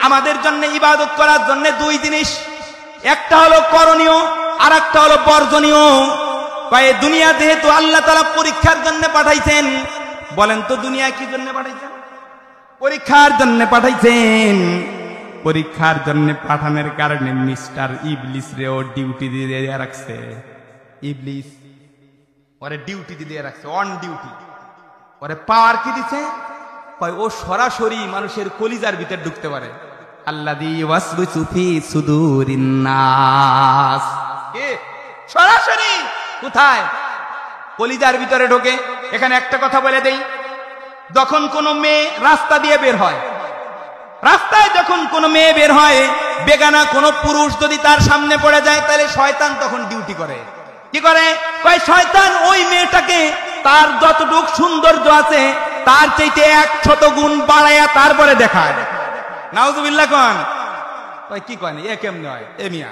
আমাদের জন্য ইবাদত করার জন্য দুই জিনিস, একটা হলো করণীয় আর একটা হলো বর্জনীয়। পায়ে দুনিয়া যেহেতু আল্লাহ তাআলা পরীক্ষার জন্য পাঠাইছেন, বলেন তো দুনিয়া কি জন্য পাঠাইছেন? পরীক্ষার জন্য পাঠাইছেন। পরীক্ষার জন্য পাঠানোর কারণে মিস্টার ইবলিস রেও ডিউটি দিয়ে রাখছে। ইবলিস ওরে ডিউটি দিয়ে রাখছে, অন ডিউটি। ওরে পাওয়ার কি দিচ্ছে? ও সরাসরি মানুষের কলিজার ভিতর ঢুকতে পারে। আল্লাযী ওয়াসওয়াসু ফি সুদুরিন নাস, কে সরাসরি কোথায়? কলিজার ভিতরে ঢোকে। এখানে একটা কথা বলে দেই, যখন কোনো মেয়ে রাস্তা দিয়ে বের হয়, রাস্তায় যখন কোনো মেয়ে বের হয়, বেগানা কোনো পুরুষ যদি তার সামনে পড়ে যায় তাহলে শয়তান তখন ডিউটি করে। কি করে? কয় শয়তান ওই মেয়েটাকে তার যতটুক সৌন্দর্য আছে তার চাইতে 100 গুণ বাড়ায়া তারপরে দেখায়। নাউজুবিল্লাহ কোন? কয় কি কয়? এ কেমনে হয়? এ মিয়া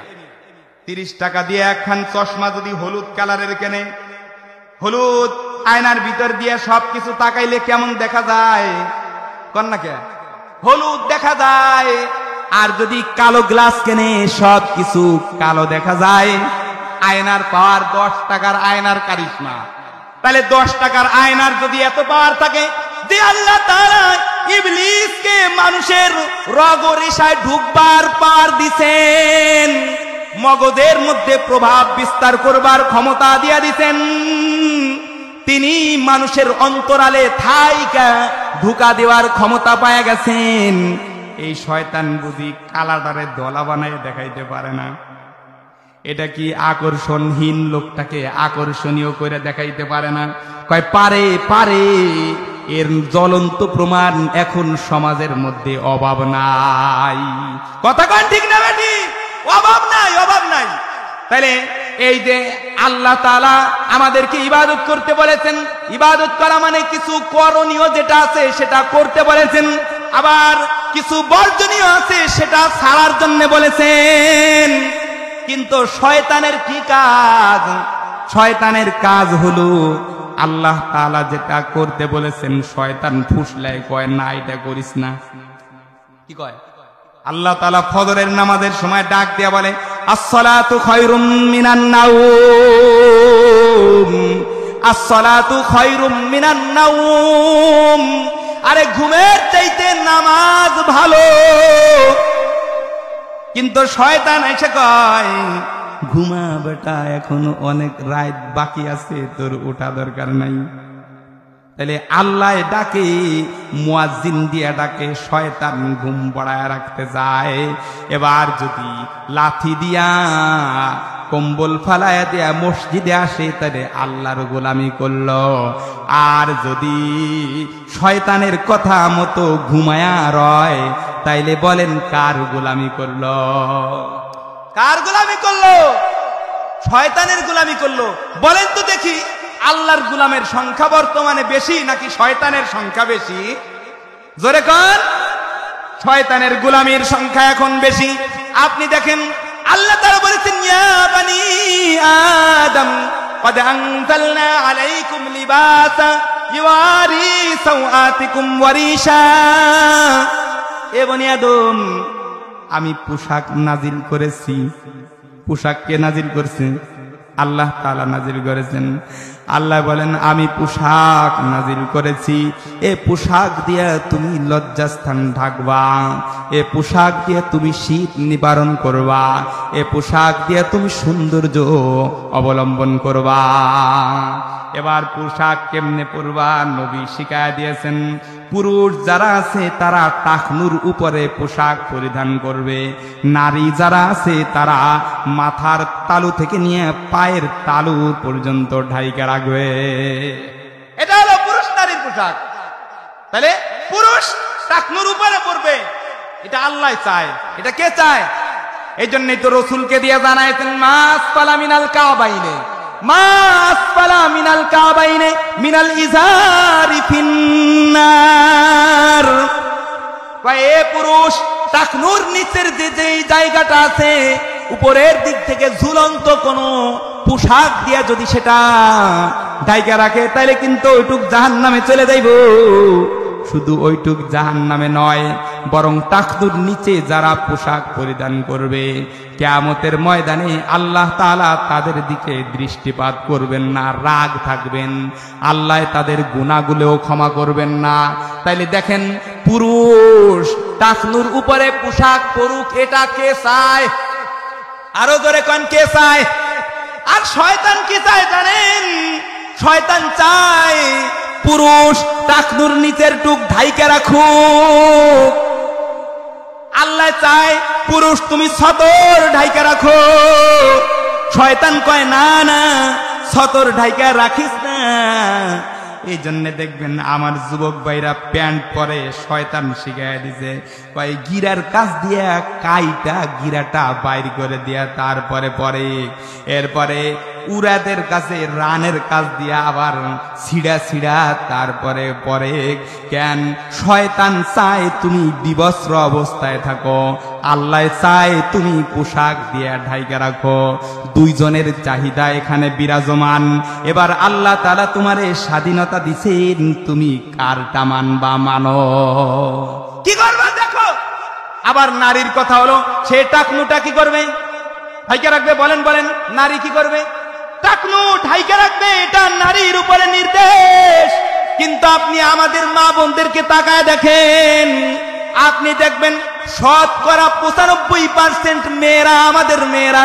30 টাকা দিয়ে একখান চশমা যদি হলুদ কালারের কেনে, হলুদ আয়নার ভিতর দিয়ে সবকিছু তাকাইলে কেমন দেখা যায়? কোন না কে? হলুদ দেখা যায়। আর যদি কালো গ্লাস কেনে সবকিছু কালো দেখা যায়। আয়নার পাওয়ার 10 টাকার আয়নার কারিশমা, তাহলে 10 টাকার আয়নার যদি এত পাওয়ার থাকে, যে আল্লাহ তাআলা ইবলিসকে মানুষের রগরেশায় ঢুকবার পার দিছেন, মগজের মধ্যে প্রভাব বিস্তার করবার ক্ষমতা দিয়া দিছেন, তিনি মানুষের অন্তরালে থাইকা ঢুকা দেওয়ার ক্ষমতা পায়া গেছেন। এই শয়তান বুঝি কালাটারে দলা বানায় দেখাইতে পারে না? এটা কি আকর্ষণহীন লোকটাকে আকর্ষণীয় করে দেখাইতে পারে না? কয় পারে, পারে। এর জ্বলন্ত প্রমাণ এখন সমাজের মধ্যে অভাব নাই। কথা কন ঠিক না বেটি? অভাব নাই, অভাব নাই। তাহলে এই যে আল্লাহ তাআলা আমাদেরকে ইবাদত করতে বলেছেন, ইবাদত করা মানে কিছু করণীয় যেটা আছে সেটা করতে বলেছেন, আবার কিছু বর্জনীয় আছে সেটা ছাড়ার জন্য বলেছেন। কিন্তু শয়তানের কি কাজ? শয়তানের কাজ হলো আল্লাহ তাআলা যেটা করতে বলেছেন শয়তান ফুসলায় কয় না এটা করিস না। কি কয়? আল্লাহ তাআলা ফজরের নামাজের সময় ডাক দিয়া বলে আসসালাতু খায়রুম মিনান নাওম, আসসালাতু খায়রুম মিনান নাওম। আরে ঘুমের চাইতে নামাজ ভালো। কিন্তু শয়তান এসে কয় ঘুমা বেটা, এখনো অনেক রাত বাকি আছে, তোর ওঠা দরকার নাই। তাহলে আল্লাহ ডাকে, মুয়াজ্জিন দিয়া ডাকে, শয়তান ঘুম পড়ায় রাখতে যায়। এবার যদি লাথি দিয়া কম্বল ফালায়া দিয়া মসজিদে আসে তাহলে আল্লাহর গোলামি করলো। আর যদি শয়তানের কথা মতো ঘুমায়া রয় তাইলে বলেন কার গোলামি করলো? কার গোলামি করলো? শয়তানের গোলামি করলো। বলেন তো দেখি, আল্লাহর গোলামের সংখ্যা বর্তমানে বেশি নাকি শয়তানের সংখ্যা বেশি? জোরে কর। শয়তানের গোলামির সংখ্যা এখন বেশি। আপনি দেখেন আল্লাহ তাআলা বলেছেন ইয়া বানি আদম قد أنزلنا عليكم لباسا يواري سوآتكم وريشا। এ বনি আদম, আমি পোশাক নাজিল করেছি। পোশাক কে নাজিল করছে? আল্লাহ তাআলা নাজিল করেছেন। আল্লাহ বলেন আমি পোশাক নাজিল করেছি, এ পোশাক দিয়ে তুমি লজ্জাস্থান ঢাকবা, এ পোশাক দিয়ে তুমি শীত নিবারণ করবা, এ পোশাক দিয়ে তুমি সৌন্দর্য অবলম্বন করবা। এবার পোশাক কেমনে পরবা নবী শিখায়া দিয়েছেন। পুরুষ যারা আছে তারা টাকনুর উপরে পোশাক পরিধান করবে, নারী যারা আছে তারা মাথার তালু থেকে নিয়ে পায়ের তালু পর্যন্ত ঢাইকা রাখবে। এটা হলো পুরুষ নারীর পোশাক। তাহলে পুরুষ টাকনুর উপরে পড়বে, এটা আল্লাহ চায়। এটা কে চায়? এই জন্যই তো রসুলকে দিয়ে জানাইছেন মাস পালা মিনাল কাবাইনে, মাস পালা মিনাল কাবাইনে মিনাল ইজারি ফিন্নার। এ পুরুষ টাকনুর নিচের যে জায়গাটা আছে উপরের দিক থেকে ঝুলন্ত কোনো পোশাক দিয়া যদি সেটা ঢাইকা রাখে তাহলে কিন্তু ওইটুক জাহান্নামে চলে যাইব। শুধু ওইটুক জাহান্নামে নয়, বরং টাকনুর নিচে যারা পোশাক পরিধান করবে কিয়ামতের ময়দানে আল্লাহ তাআলা তাদের দিকে দৃষ্টিপাত করবেন না, রাগ থাকবেন। আল্লাহ তাদের গুনাহগুলোও ক্ষমা করবেন না। তাইলে দেখেন পুরুষ টাকনুর উপরে পোশাক পরুক, এটা কে চায়? আরো জোরে কোন কে চায়? আর শয়তান কি চায় জানেন? শয়তান চায় পুরুষ টাকনুর নিচের টুক ঢাইকা রাখুক। আল্লাহ চায় পুরুষ তুমি সতর ঢাইকা রাখো। শয়তান কয় না না, সতর ঢাইকা রাখিস না। এই জন্য দেখবেন আমার যুবক ভাইরা প্যান্ট পরে শয়তান শিখাইয়া দিছে, কয় গিরার কাছ দিয়া কাইটা গিরাটা বাইর করে দিয়া তারপরে পরে, এরপরে উরাদের কাছে রানের কাজ দিয়া আবার ছিড়া ছিড়া তারপরে পরে। কেন? শয়তান চায় তুমি বিবস্ত্র অবস্থায় থাকো, আল্লাহ চায় তুমি পোশাক দিয়া ঢাইকা রাখো। দুইজনের চাহিদা এখানে বিরাজমান। এবার আল্লাহ তাআলা তোমারে স্বাধীনতা দিছেন, তুমি কারটা মানবা মানো। কি করবা দেখো। আবার নারীর কথা হলো, সে টাকনুটা কি করবে? ঢাইকা রাখবে। বলেন বলেন, নারী কি করবে? টাকনু ঢাইকে রাখবে, এটা নারীর উপরে নির্দেশ। কিন্তু আপনি আমাদের মা বোনদেরকে তাকায় দেখেন, আপনি দেখবেন শতকরা 95% মেয়েরা, আমাদের মেয়েরা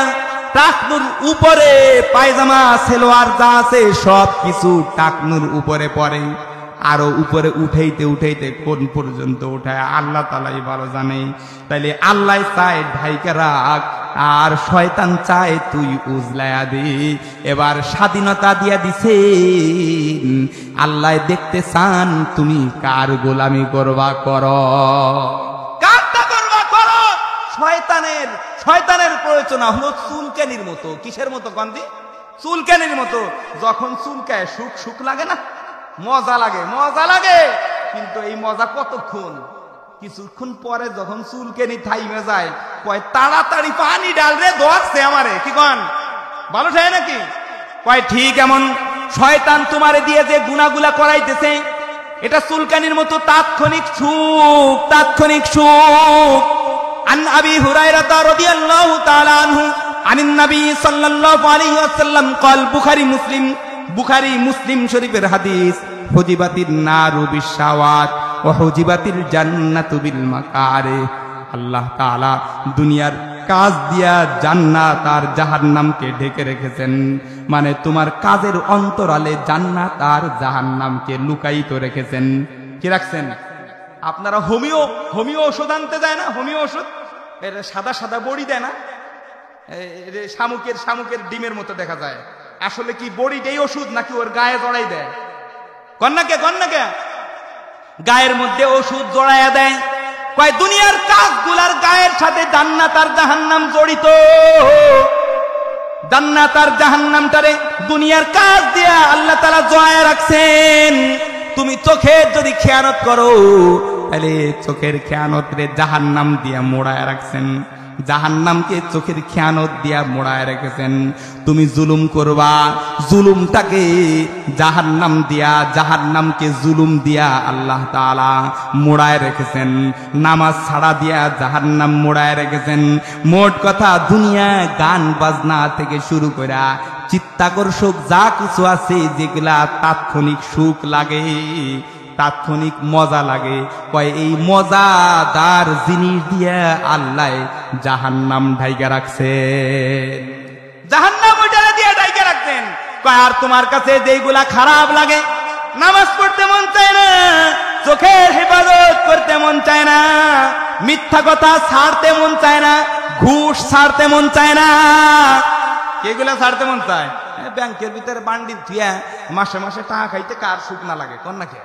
টাকনুর উপরে পায়জামা সেলোয়ার যা আছে সব কিছু টাকনুর উপরে পরে। আরো উপরে উঠাইতে উঠাইতে কোন পর্যন্ত উঠায় আল্লাহ তাআলাই ভালো জানে। তাইলে আল্লাহ চায় ঢাইকা রাখ, আর শয়তান চায় তুই উজলায়া দে। এবার স্বাধীনতা দিয়া দিছে, আল্লাহ দেখতে চান তুমি কার গোলামি করবা করো, কারটা করবা করো। শয়তানের প্রয়োজনা হলো চুলকানির মতো। কিসের মতো কান্দি? চুলকানির মতো। যখন চুলকায় সুখ লাগে না, মজা লাগে, কিন্তু এই মজা কতক্ষণ? কিছুক্ষণ পরে যখন চুলকানি থাইমে যায়, কয় তাড়াতাড়ি পানি ডাল রে, ধরছে আমারে। কি কন, ভালো ঠায় নাকি? কয় ঠিক এমন শয়তান তোমারে দিয়ে যে গুনাহগুলা করাইতেছে, এটা চুলকানির মতো তাৎক্ষণিক সুখ। আন আবি হুরায়রা রাদিয়াল্লাহু তাআলা আনহু আনিন নবী সাল্লাল্লাহু আলাইহি ওয়াসাল্লাম قال বুখারী মুসলিম শরীফের হাদিস, হুজিবাতিন নারু বিশাওয়াত ওয়া হুজিবাতিল জান্নাতু বিল মাকারে। আল্লাহ তাআলা দুনিয়ার কাজ দিয়া জান্নাত আর জাহান্নামকে ঢেকে রেখেছেন। মানে তোমার কাজের অন্তরালে জান্নাত আর জাহান্নামকে লুকায়িত রেখেছেন। কি রাখছেন? আপনারা হোমিও ওষুধ আনতে যায় না? হোমিও ওষুধ এটা সাদা বড়ি দেয় না, শামুকের ডিমের মতো দেখা যায়। আসলে কি বড়িটাই ওষুধ নাকি ওর গায়ে জড়াই দেয়? কন্যাকে গায়ের মধ্যে ওষুধ জড়াইয়া দেয়। কয় দুনিয়ার কাজগুলার গায়ের সাথে জান্নাত আর জাহান্নাম জড়িত। জান্নাত আর জাহান্নামটারে দুনিয়ার কাজ দিয়া আল্লাহ তাআলা জড়ায় রাখছেন। তুমি চোখের যদি খেয়ানত করো, তাহলে চোখের খেয়ানত রে জাহান্নাম দিয়া মোড়ায় রাখছেন, জাহান্নামকে চোখের খেয়ানত দিয়া মোড়ায় রেখেছেন। তুমি জুলুম করবা, জুলুমটাকে জাহান্নাম দিয়া, জাহান্নামকে জুলুম দিয়া আল্লাহ তাআলা মোড়ায় রেখেছেন। নামাজ ছাড়া দিয়া জাহান্নাম মোড়ায় রেখেছেন। মোট কথা দুনিয়া গান বাজনা থেকে শুরু করা চিত্তাকর্ষক যা কিছু আছে, যেগুলা তাৎক্ষণিক সুখ লাগে, তাৎক্ষণিক মজা লাগে, কয় এই মজাদার জিনিস দিয়ে আল্লাহ জাহান্নাম ঢাইকা রাখছে। জাহান্নাম ওইটা দিয়ে ঢাইকা রাখছেন। কয় আর তোমার কাছে যেগুলা খারাপ লাগে, নামাজ পড়তে মন চায় না, চোখের হেফাজত করতে মন চায় না, মিথ্যা কথা ছাড়তে মন চায় না, ঘুষ ছাড়তে মন চায় না, এগুলা ছাড়তে মন চায়। ব্যাংকের ভিতরে বান্ডি ধুয়া মাসে মাসে টাকা খাইতে কার সুখ না লাগে? কোন নাকি?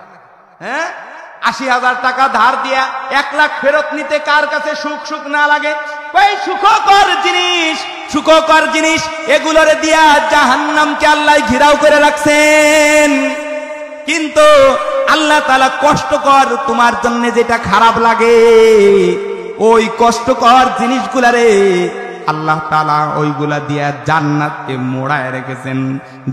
80,000 টাকা ধার দিয়া 1 লাখ ফেরত নিতে কার কাছে সুখ না লাগে? ওই সুখকর জিনিস এগুলোরে দিয়া জাহান্নামকে আল্লাহ ঘিরাও করে রাখছেন। কিন্তু আল্লাহ তাআলা কষ্টকর তোমার জন্য যেটা খারাপ লাগে, ওই কষ্টকর জিনিসগুলারে আল্লাহ তাআলা ওইগুলা দিয়া জান্নাতকে মোড়ায় রেখেছেন,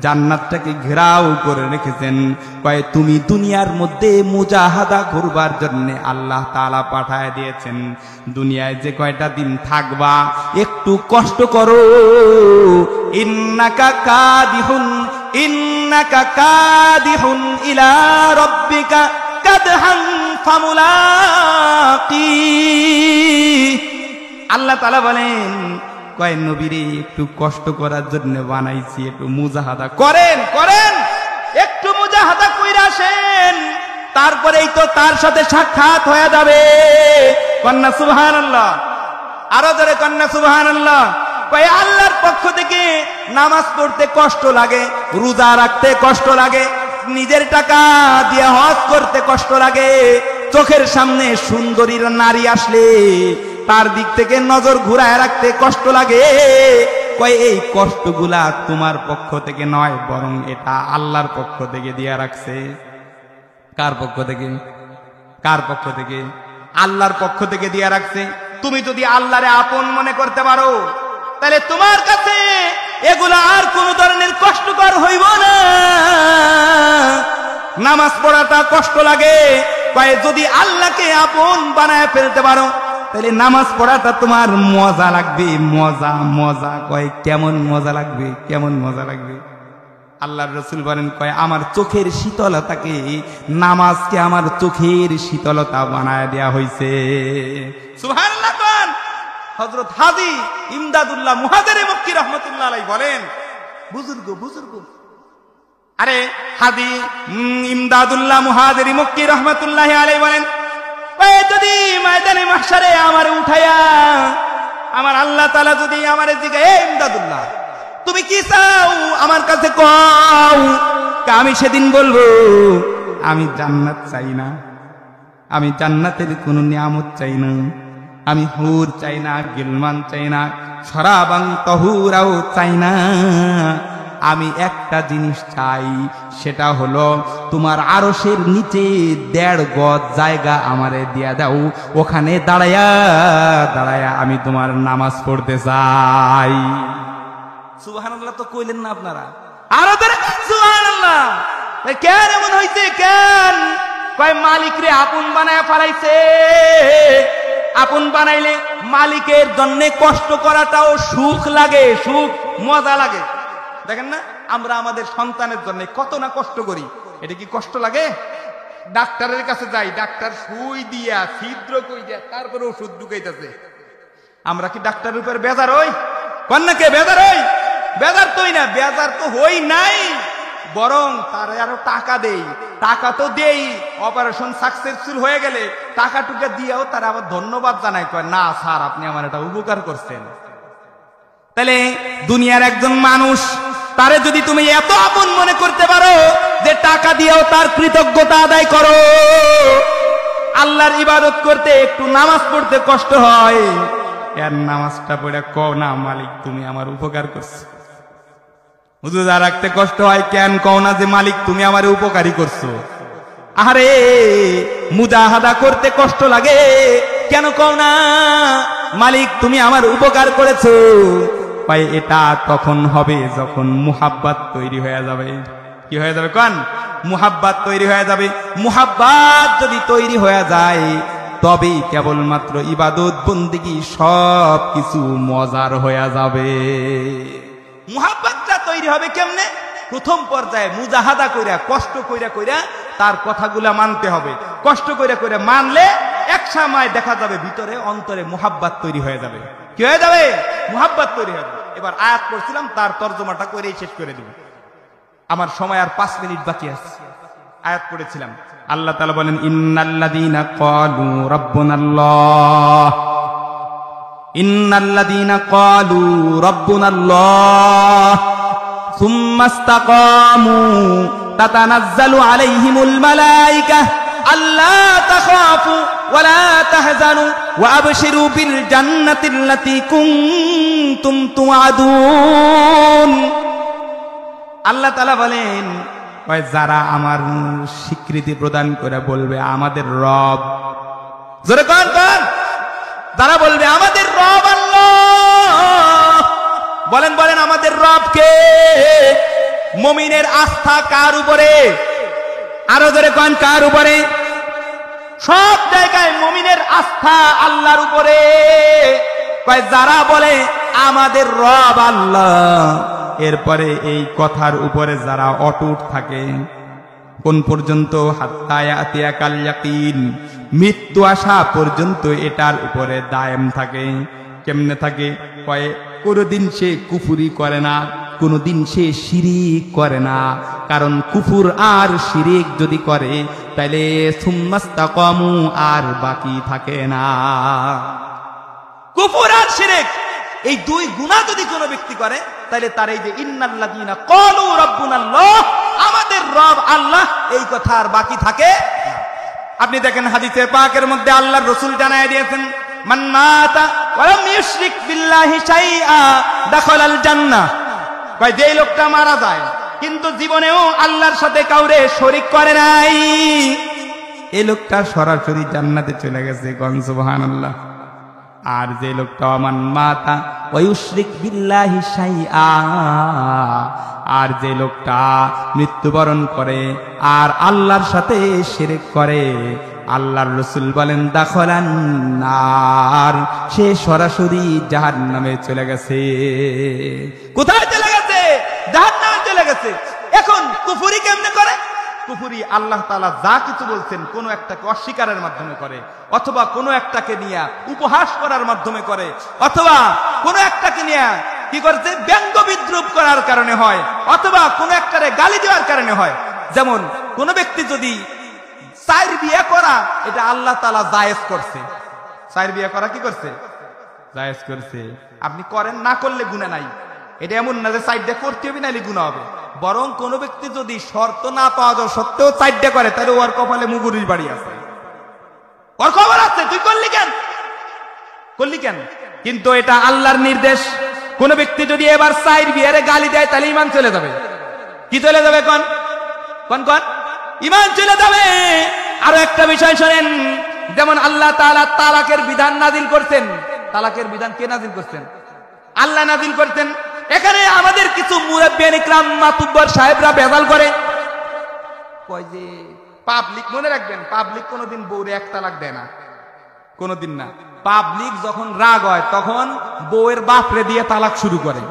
জান্নাতটাকে ঘেরাও করে রেখেছেন। কয় তুমি দুনিয়ার মধ্যে মুজাহাদা করবার জন্য আল্লাহ তাআলা পাঠায় দিয়েছেন। দুনিয়ায় যে কয়টা দিন থাকবা একটু কষ্ট করো। ইন্নাকা কাদিহুন ইলা রাব্বিকা কাদহান ফামুলাকি। আল্লাহ তাআলা বলেন, কয় নবীরে একটু কষ্ট করার জন্য বানাইছি, একটু মুজাহাদা করেন, একটু মুজাহাদা কইরা আসেন, তারপরেই তো তার সাথে সাক্ষাৎ হয়ে যাবে। কন্যা সুবহানাল্লাহ, আরো ধরে কন্যা সুবহানাল্লাহ। কয় আল্লাহর পক্ষ থেকে নামাজ পড়তে কষ্ট লাগে, রোজা রাখতে কষ্ট লাগে, নিজের টাকা দিয়ে হজ করতে কষ্ট লাগে, চোখের সামনে সুন্দরী নারী আসলে তার দিক থেকে নজর ঘুরায় রাখতে কষ্ট লাগে। কয় এই কষ্টগুলা তোমার পক্ষ থেকে নয়, বরং এটা আল্লাহর পক্ষ থেকে দিয়া রাখছে। কার পক্ষ থেকে? আল্লাহর পক্ষ থেকে দিয়া রাখছে। তুমি যদি আল্লাহরে আপন মনে করতে পারো, তাহলে তোমার কাছে এগুলা আর কোন ধরনের কষ্টকর হইব না। নামাজ পড়াটা কষ্ট লাগে, কয় যদি আল্লাহকে আপন বানায় ফেলতে পারো, তাহলে নামাজ পড়াটা তোমার মজা লাগবে। মজা মজা কয় কেমন মজা লাগবে, কেমন মজা লাগবে। আল্লাহর রাসূল বলেন কয় আমার চোখের শীতলতাকে, নামাজকে আমার চোখের শীতলতা বানায় দেয়া হয়েছে। সুবহানাল্লাহ। কোন হযরত হাজী ইমদাদুল্লাহ মুহাজিরে মক্কি রাহমাতুল্লাহ আলাইহি বলেন, বুজুর্গ বুজুর্গ, আরে হাজী ইমদাদুল্লাহ মুহাজিরে মক্কি রাহমাতুল্লাহ আলাইহি বলেন, যদি ময়দানে মাহশারে আমার উঠায়া আমার আল্লাহ তাআলা যদি আমারে জিজ্ঞাসা, এ ইমদাদুল্লাহ তুমি কি চাও আমার কাছে কও, আমি সেদিন বলবো আমি জান্নাত চাই না, আমি জান্নাতের কোনো নিয়ামত চাই না, আমি হুর চাই না, গিলমান চাই না, শরাবাং তাহুরাও চাই না, আমি একটা জিনিস চাই, সেটা হলো তোমার আরশের নিচে 1.5 গজ জায়গা আমারে দিয়া দাও, ওখানে দাঁড়ায়া দাঁড়ায়া আমি তোমার নামাজ পড়তে চাই। সুবহানাল্লাহ তো কইলেন না আপনারা? আরো ধরে সুবহানাল্লাহ। কেন এমন হইছে? কেন? কয় মালিক রে আপন বানায় ফেলাইছে। আপন বানাইলে মালিকের জন্য কষ্ট করাটাও সুখ লাগে, সুখ মজা লাগে। দেখেন না আমরা আমাদের সন্তানের জন্য কত না কষ্ট করি, এটা কি কষ্ট লাগে? ডাক্তারের কাছে যাই, ডাক্তার সুই দিয়া ছিদ্র কই দিয়া তারপরে ওষুধ ঢুকাইতেছে, আমরা কি ডাক্তারের উপর বেজার হই? কন্যাকে বেজার হই? বেজার তোই না, বেজার তো হই নাই, বরং তারে আরো টাকা দেই, টাকা তো দেই, অপারেশন সাকসেসফুল হয়ে গেলে টাকা টুকা দিয়েও তারা আবার ধন্যবাদ জানায়, কয় না স্যার আপনি আমার এটা উপকার করছেন। তাহলে দুনিয়ার একজন মানুষ, তারে যদি তুমি এত আপন মনে করতে পারো যে টাকা দিয়েও তার কৃতজ্ঞতা আদায় করো, আল্লাহর ইবাদত করতে একটু নামাজ পড়তে কষ্ট হয়, এর নামাজটা পড়ে কও না মালিক তুমি আমার উপকার করছো। রোজা রাখতে কষ্ট হয়, কেন কও না যে মালিক তুমি আমার উপকারী করছো। আরে মুজাহাদা করতে কষ্ট লাগে, কেন কও না মালিক তুমি আমার উপকার করেছো। ভাই এটা তখন হবে যখন মুহাব্বত তৈরি হয়ে যাবে। কি হয়ে যাবে? কোন মুহাব্বত তৈরি হয়ে যাবে। মুহাব্বত যদি তৈরি হয়ে যায় তবেই কেবলমাত্র ইবাদত বন্দেগী সব কিছু মজার হয়ে যাবে। মুহাব্বতটা তৈরি হবে কেমনে? প্রথম পর্যায়ে মুজাহাদা কইরা, কষ্ট কইরা কইরা তার কথাগুলা মানতে হবে। কষ্ট কইরা কইরা মানলে এক সময় দেখা যাবে ভিতরে অন্তরে মুহাব্বত তৈরি হয়ে যাবে। কি হয়ে যাবে? মুহাব্বত তৈরি হবে। এবার আয়াত পড়ছিলাম, তার তরজমাটা করেই শেষ করে দিব, আমার সময় আর 5 মিনিট বাকি আছে। আয়াত পড়েছিলাম, আল্লাহ তাআলা বলেন ইন্নাল্লাযীনা ক্বালু রাব্বুনাল্লাহ, ইন্নাল্লাযীনা ক্বালু রাব্বুনাল্লাহ সুম্মা ইসতাকামু তাতানাজ্জালু আলাইহিমুল মালায়েকা আল্লা তাখাফু ওয়া লা তাহজানু ওয়া আবশিরু বিল জান্নাতিল্লাতী কুনতুম তুআদুন। আল্লাহ তাআলা বলেন ওই যারা আমার স্বীকৃতি প্রদান করে বলবে আমাদের রব, জোরে কোন কোন, যারা বলবে আমাদের রব আল্লাহ, বলেন বলেন আমাদের রব কে? মুমিনের আস্থা কার উপরে? আরো জোরে কোন কার উপরে? সব জায়গায় মুমিনের আস্থা আল্লাহর উপরে। কয় যারা বলে আমাদের রব আল্লাহ, এরপরে এই কথার উপরে যারা অটুট থাকে, কোন পর্যন্ত? হাত্তা ইয়াতিয়াকাল ইয়াকিন, মৃত্যু আসা পর্যন্ত এটার উপরে দায়েম থাকে। কেমনে থাকে? কয় কোনদিন সে কুফরি করে না, কোনদিন সে শিরিক করে না। কারণ কুফর আর শিরিক যদি করে তাহলে সুম্মাস্তাকামু আর বাকি থাকে না। কুফর আর শিরিক এই দুই গুনাহ যদি কোনো ব্যক্তি করে তাহলে তার এই যে ইন্নাল্লাযীনা ক্বালু রাব্বুনাল্লাহ, আমাদের রব আল্লাহ, এই কথা আর বাকি থাকে। আপনি দেখেন হাদিসে পাকের মধ্যে আল্লাহর রাসূল জানায় দিয়েছেন মান মাতা ওয়া লাম ইউশরিক বিল্লাহি শাইআ দাখালাল জান্নাহ। কয় যে লোকটা মারা যায় কিন্তু জীবনেও আল্লাহর সাথে কাউরে শরীক করে নাই, এই লোকটা সরাসরি জান্নাতে চলে গেছে। কোন সুবহানাল্লাহ। আর যে লোকটা মান মাতা ওয়া ইউশরিক বিল্লাহি শাইআ, আর যে লোকটা মৃত্যুবরণ করে আর আল্লাহর সাথে শিরক করে, আল্লাহর রাসূল বলেন দাখলান নার, সে সরাসরি জাহান্নামে চলে গেছে। কোথায় চলে গেছে? জাহান্নামে চলে গেছে। এখন কুফরি কেমনে করে? কুফরি আল্লাহ তাআলা যা কিছু বলছেন কোন একটাকে অস্বীকারের মাধ্যমে করে, অথবা কোন একটাকে নিয়ে উপহাস করার মাধ্যমে করে, অথবা কোন একটাকে নিয়ে কি করছে ব্যঙ্গ বিদ্রুপ করার কারণে হয়, অথবা কোন একটারে গালি দেওয়ার কারণে হয়। যেমন কোন ব্যক্তি যদি চার বিয়ে করা, এটা আল্লাহ তাআলা জায়েজ করছে। চার বিয়ে করা কি করছে? জায়েজ করছে। আপনি করেন, না করলে গুনাহ নাই। এটা এমন না যে চারটা করতে হবে নাহলে গুনাহ হবে। বরং কোন ব্যক্তি যদি শর্ত না পাওয়া যায় সত্ত্বেও চারটা করে, তাহলে ওর কপালে মুগুরির বাড়ি আছে, ওর খবর আছে। তুই করলি কেন? কিন্তু এটা আল্লাহর নির্দেশ। কোন ব্যক্তি যদি এবার চার বিয়ারে গালি দেয়, তাহলে ঈমান চলে যাবে। কি চলে যাবে? কোন ঈমান চলে যাবে। আরো একটা বিষয় শোনেন, যেমন আল্লাহ তাআলা তালাকের বিধান নাজিল করতেন। তালাকের বিধান কে নাজিল করতেন? আল্লাহ নাজিল করতেন। এখানে আমাদের কিছু মুরাব্বিয়ান ইকরাম মাতুব্বর সাহেবরা বেজাল করে, কয় যে পাবলিক, মনে রাখবেন, পাবলিক কোনোদিন বউরে এক তালাক দেয় না, কোনোদিন না। পাবলিক যখন রাগ হয় তখন বউয়ের বাপরে দিয়ে তালাক শুরু করে,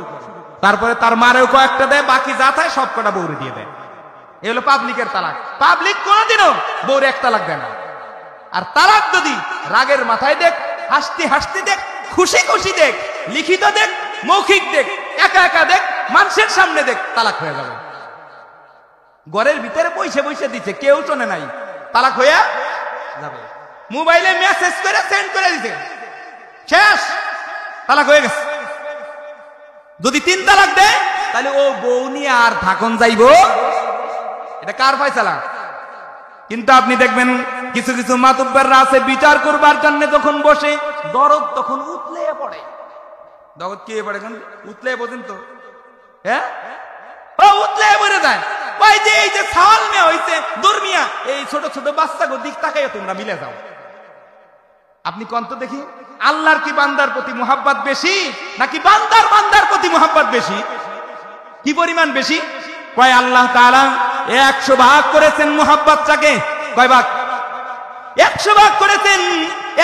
তারপরে তার মারেও কয়েকটা দেয়, বাকি যা থাকে সব কটা বউরে দিয়ে দেয়। এ হলো পাবলিকের তালাক। পাবলিক কোনোদিনও বউরে এক তালাক দেয় না। আর তালাক যদি রাগের মাথায় দেখ, হাসতে হাসতে দেখ, খুশি খুশি দেখ, লিখিত দেখ, মৌখিক দেখ, একা একা দেখ, মানুষের সামনে দেখ, তালাক হয়ে যাবে। ঘরের ভিতরে বসে বসে দিচ্ছে, কেউ শোনে নাই, তালাক হয়ে যাবে। মোবাইলে মেসেজ করে সেন্ড করে দিছে, শেষ, তালাক হয়ে গেছে। যদি 3 তালাক দেয়, তাহলে ও বউ নিয়ে আর থাকুন যাইব, এটা কার ফয়সালা? কিন্তু আপনি দেখবেন কিছু কিছু মাতুব্বাররা আছে, বিচার করবার জন্য যখন বসে, দরদ তখন উতলে পড়ে। দরদ কি পড়ে? উতলে পর্যন্ত, হ্যাঁ, ও উতলে পড়ে যায়। ওই যে এই যে সাল মে হইছে দুর্মিয়া, এই ছোট ছোট বাচ্চাগো দিক তাকাইয়া তোমরা মিলে যাও। আপনি কোন তো দেখি, আল্লাহর কি বান্দার প্রতি মুহাব্বত বেশি, নাকি বান্দার প্রতি মুহাব্বত বেশি? কি পরিমাণ বেশি? কয় আল্লাহ তাআলা 100 ভাগ করেছেন মুহাব্বতটাকে। কয় ভাগ? 100 ভাগ করেছেন,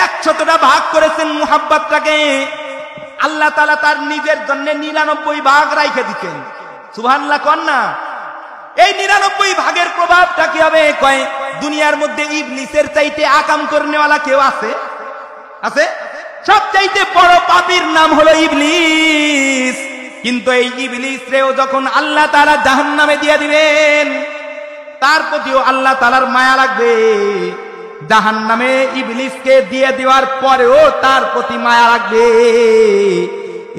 100টা ভাগ করেছেন মুহাব্বতটাকে। আল্লাহ তাআলা তার নিজের জন্য 99 ভাগ রাইখে দিতেন। সুবহানাল্লাহ কোন না? এই 99 ভাগের প্রভাবটা কি হবে? কয় দুনিয়ার মধ্যে ইবলিসের চাইতে আকাম করনেওয়ালা কেউ আছে? সবচাইতে বড় পাপীর নাম হলো ইবলিস। কিন্তু এই ইবলিসরেও যখন আল্লাহ তাআলা জাহান্নামে দিয়ে দিবেন, তার প্রতিও আল্লাহ তাআলার মায়া লাগবে। জাহান্নামে ইবলিসকে দিয়ে দেওয়ার পরেও তার প্রতি মায়া লাগবে।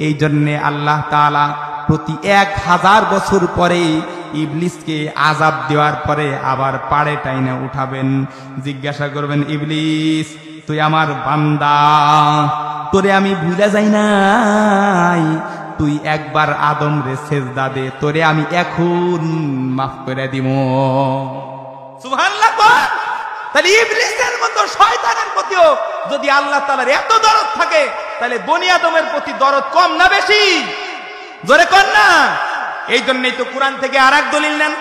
এই জন্যে আল্লাহ তাআলা প্রতি 1000 বছর পরে ইবলিসকে আযাব দেওয়ার পরে আবার পাড়ে টাইনে উঠাবেন, জিজ্ঞাসা করবেন, ইবলিস তুই আমার বান্দা, তোরে আমি ভুলে যাই নাই, তুই একবার আদম রে সেজদা দে, তোরে আমি এখন মাফ করে দিব। সুবহানাল্লাহ। তাহলে ইবলিসের মতো শয়তানের প্রতিও যদি আল্লাহ তাআলার এত দরদ থাকে, তাহলে বনি আদমের প্রতি দরদ কম না বেশি? জোরে কর না। এই জন্যই তো কোরআন থেকে আরেক দলিল নেন।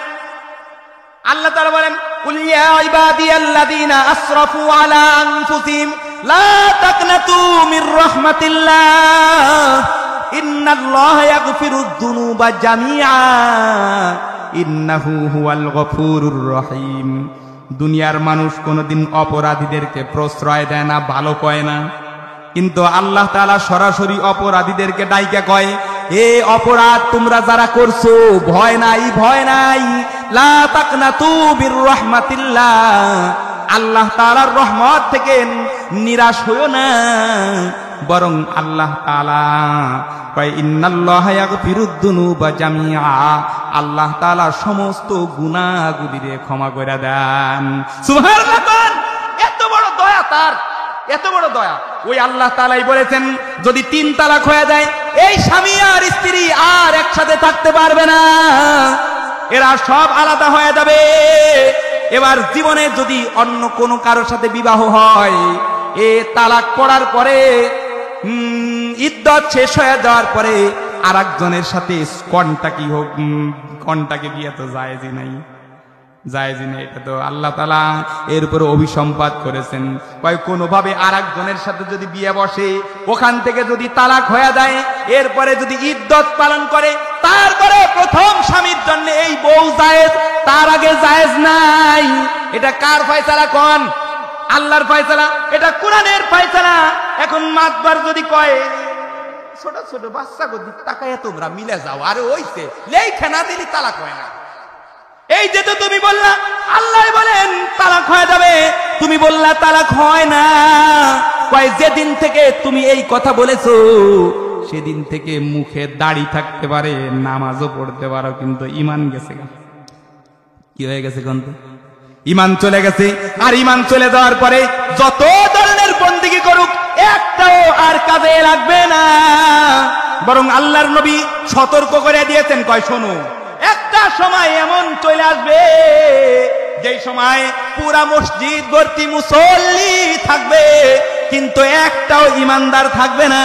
আল্লাহ তাআলা বলেন, কুল ইয়া ইবাদিয়াল্লাযীনা আসরাফু আলা আনফুসিহিম লা তাকনাতু মির রাহমাতিল্লাহ ইন্নাল্লাহা ইয়াগফিরুদ যুনুবা জামিআ ইন্নাহু হুয়াল গফুরুর রহিম। দুনিয়ার মানুষ কোনোদিন অপরাধীদেরকে প্রশ্রয় দেয় না, ভালো কয় না, কিন্তু আল্লাহ তাআলা সরাসরি অপরাধীদেরকে ডাইকা কয়, এ অপরাধ তোমরা যারা করছো, ভয় নাই, লা তাকনাতু মির রাহমাতিল্লাহ, আল্লাহ তাআলার রহমত থেকে নিরাশ হইও না, বরং আল্লাহ তাআলা কয় ইন্নাল্লাহা ইয়াগফিরুদ যুনুবা জামিআ, আল্লাহ তাআলা সমস্ত গুনাহগুলিরে ক্ষমা করে দেন। সুবহানাল্লাহ। এত বড় দয়া তার, এত বড় দয়া। ওই আল্লাহ তাআলাই বলেছেন, যদি 3 তালাক হয়ে যায়, এই স্বামী আর স্ত্রী আর একসাথে থাকতে পারবে না, এরা সব আলাদা হয়ে যাবে। এবার জীবনে যদি অন্য কোনো কারোর সাথে বিবাহ হয়, এ তালাক পড়ার পরে ইদ্দত শেষ হয়ে যাওয়ার পরে আরেকজনের সাথে কন্টাকি হোক, কন্টাকে বিয়ে তো জায়েজই নাই। জায়েজ না, এটা তো আল্লাহ তাআলা এর উপর অভিসম্পাত করেছেন। কয় কোনোভাবে আরেকজনের সাথে যদি বিয়ে বসে, ওখান থেকে যদি তালাক হয়ে যায়, এরপরে যদি ইদ্দত পালন করে, তারপরে প্রথম স্বামীর জন্য এই বউ জায়েজ, তার আগে জায়েজ নাই। এটা কার ফয়সালা কোন? আল্লাহর ফয়সালা, এটা কোরআনের ফয়সালা। এখন মাতবার যদি কয় ছোট ছোট বাচ্চা গদি তাকায় তোমরা মিলে যাও, আরে ওইছে লেখা না দিলি তালাক হয় না। এই যে তো তুমি বললা আল্লাহ বলেন তালাক হয়ে যাবে, তুমি বললা তালাক হয় না। কয় যেদিন থেকে তুমি এই কথা বলেছো সেদিন থেকে মুখে দাড়ি থাকতে পারে, নামাজও পড়তে পারো, কিন্তু ঈমান গেছে। কি হয়ে গেছে? কিন্তু ঈমান চলে গেছে। আর ঈমান চলে যাওয়ার পরে যত ধরনের বন্দেগী করুক একটাও আর কাজে লাগবে না। বরং আল্লাহর নবী সতর্ক করে দিয়েছেন, কয় শোনো, একটা সময় এমন চলে আসবে যেই সময় পুরা মসজিদ ভর্তি মুসল্লি থাকবে, কিন্তু একটাও ঈমানদার থাকবে না,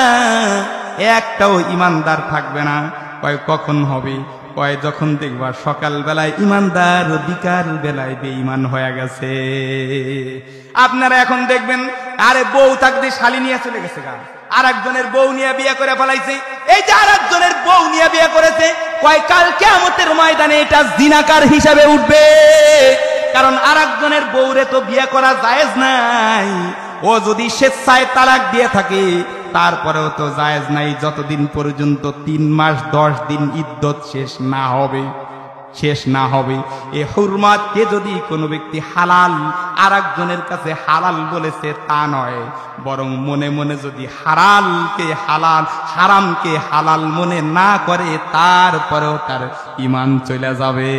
একটাও ঈমানদার থাকবে না। কয় কখন হবে? কয় যখন দেখবা সকাল বেলায় ঈমানদার, বিকাল বেলায় বেঈমান হয়ে গেছে। আপনারা এখন দেখবেন আরে বউ থাকতে শালি নিয়ে চলে গেছে গা, আর একজনের বউ নিয়ে বিয়ে করে ফেলাইছে। এই যে আর একজনের বউ নিয়ে বিয়ে করেছে, কয় কাল কিয়ামতের ময়দানে এটা জিনাকার হিসাবে উঠবে। কারণ আর একজনের বউরে তো বিয়ে করা জায়েজ নাই। ও যদি স্বেচ্ছায় তালাক দিয়ে থাকে তারপরেও তো জায়েজ নাই, যতদিন পর্যন্ত 3 মাস 10 দিন ইদ্দত শেষ না হবে। এই হুরমাতকে যদি কোনো ব্যক্তি হালাল আর একজনের কাছে হালাল বলেছে তা নয়, বরং মনে মনে যদি হারামকে হালাল মনে না করে, তারপরেও তার ঈমান চলে যাবে।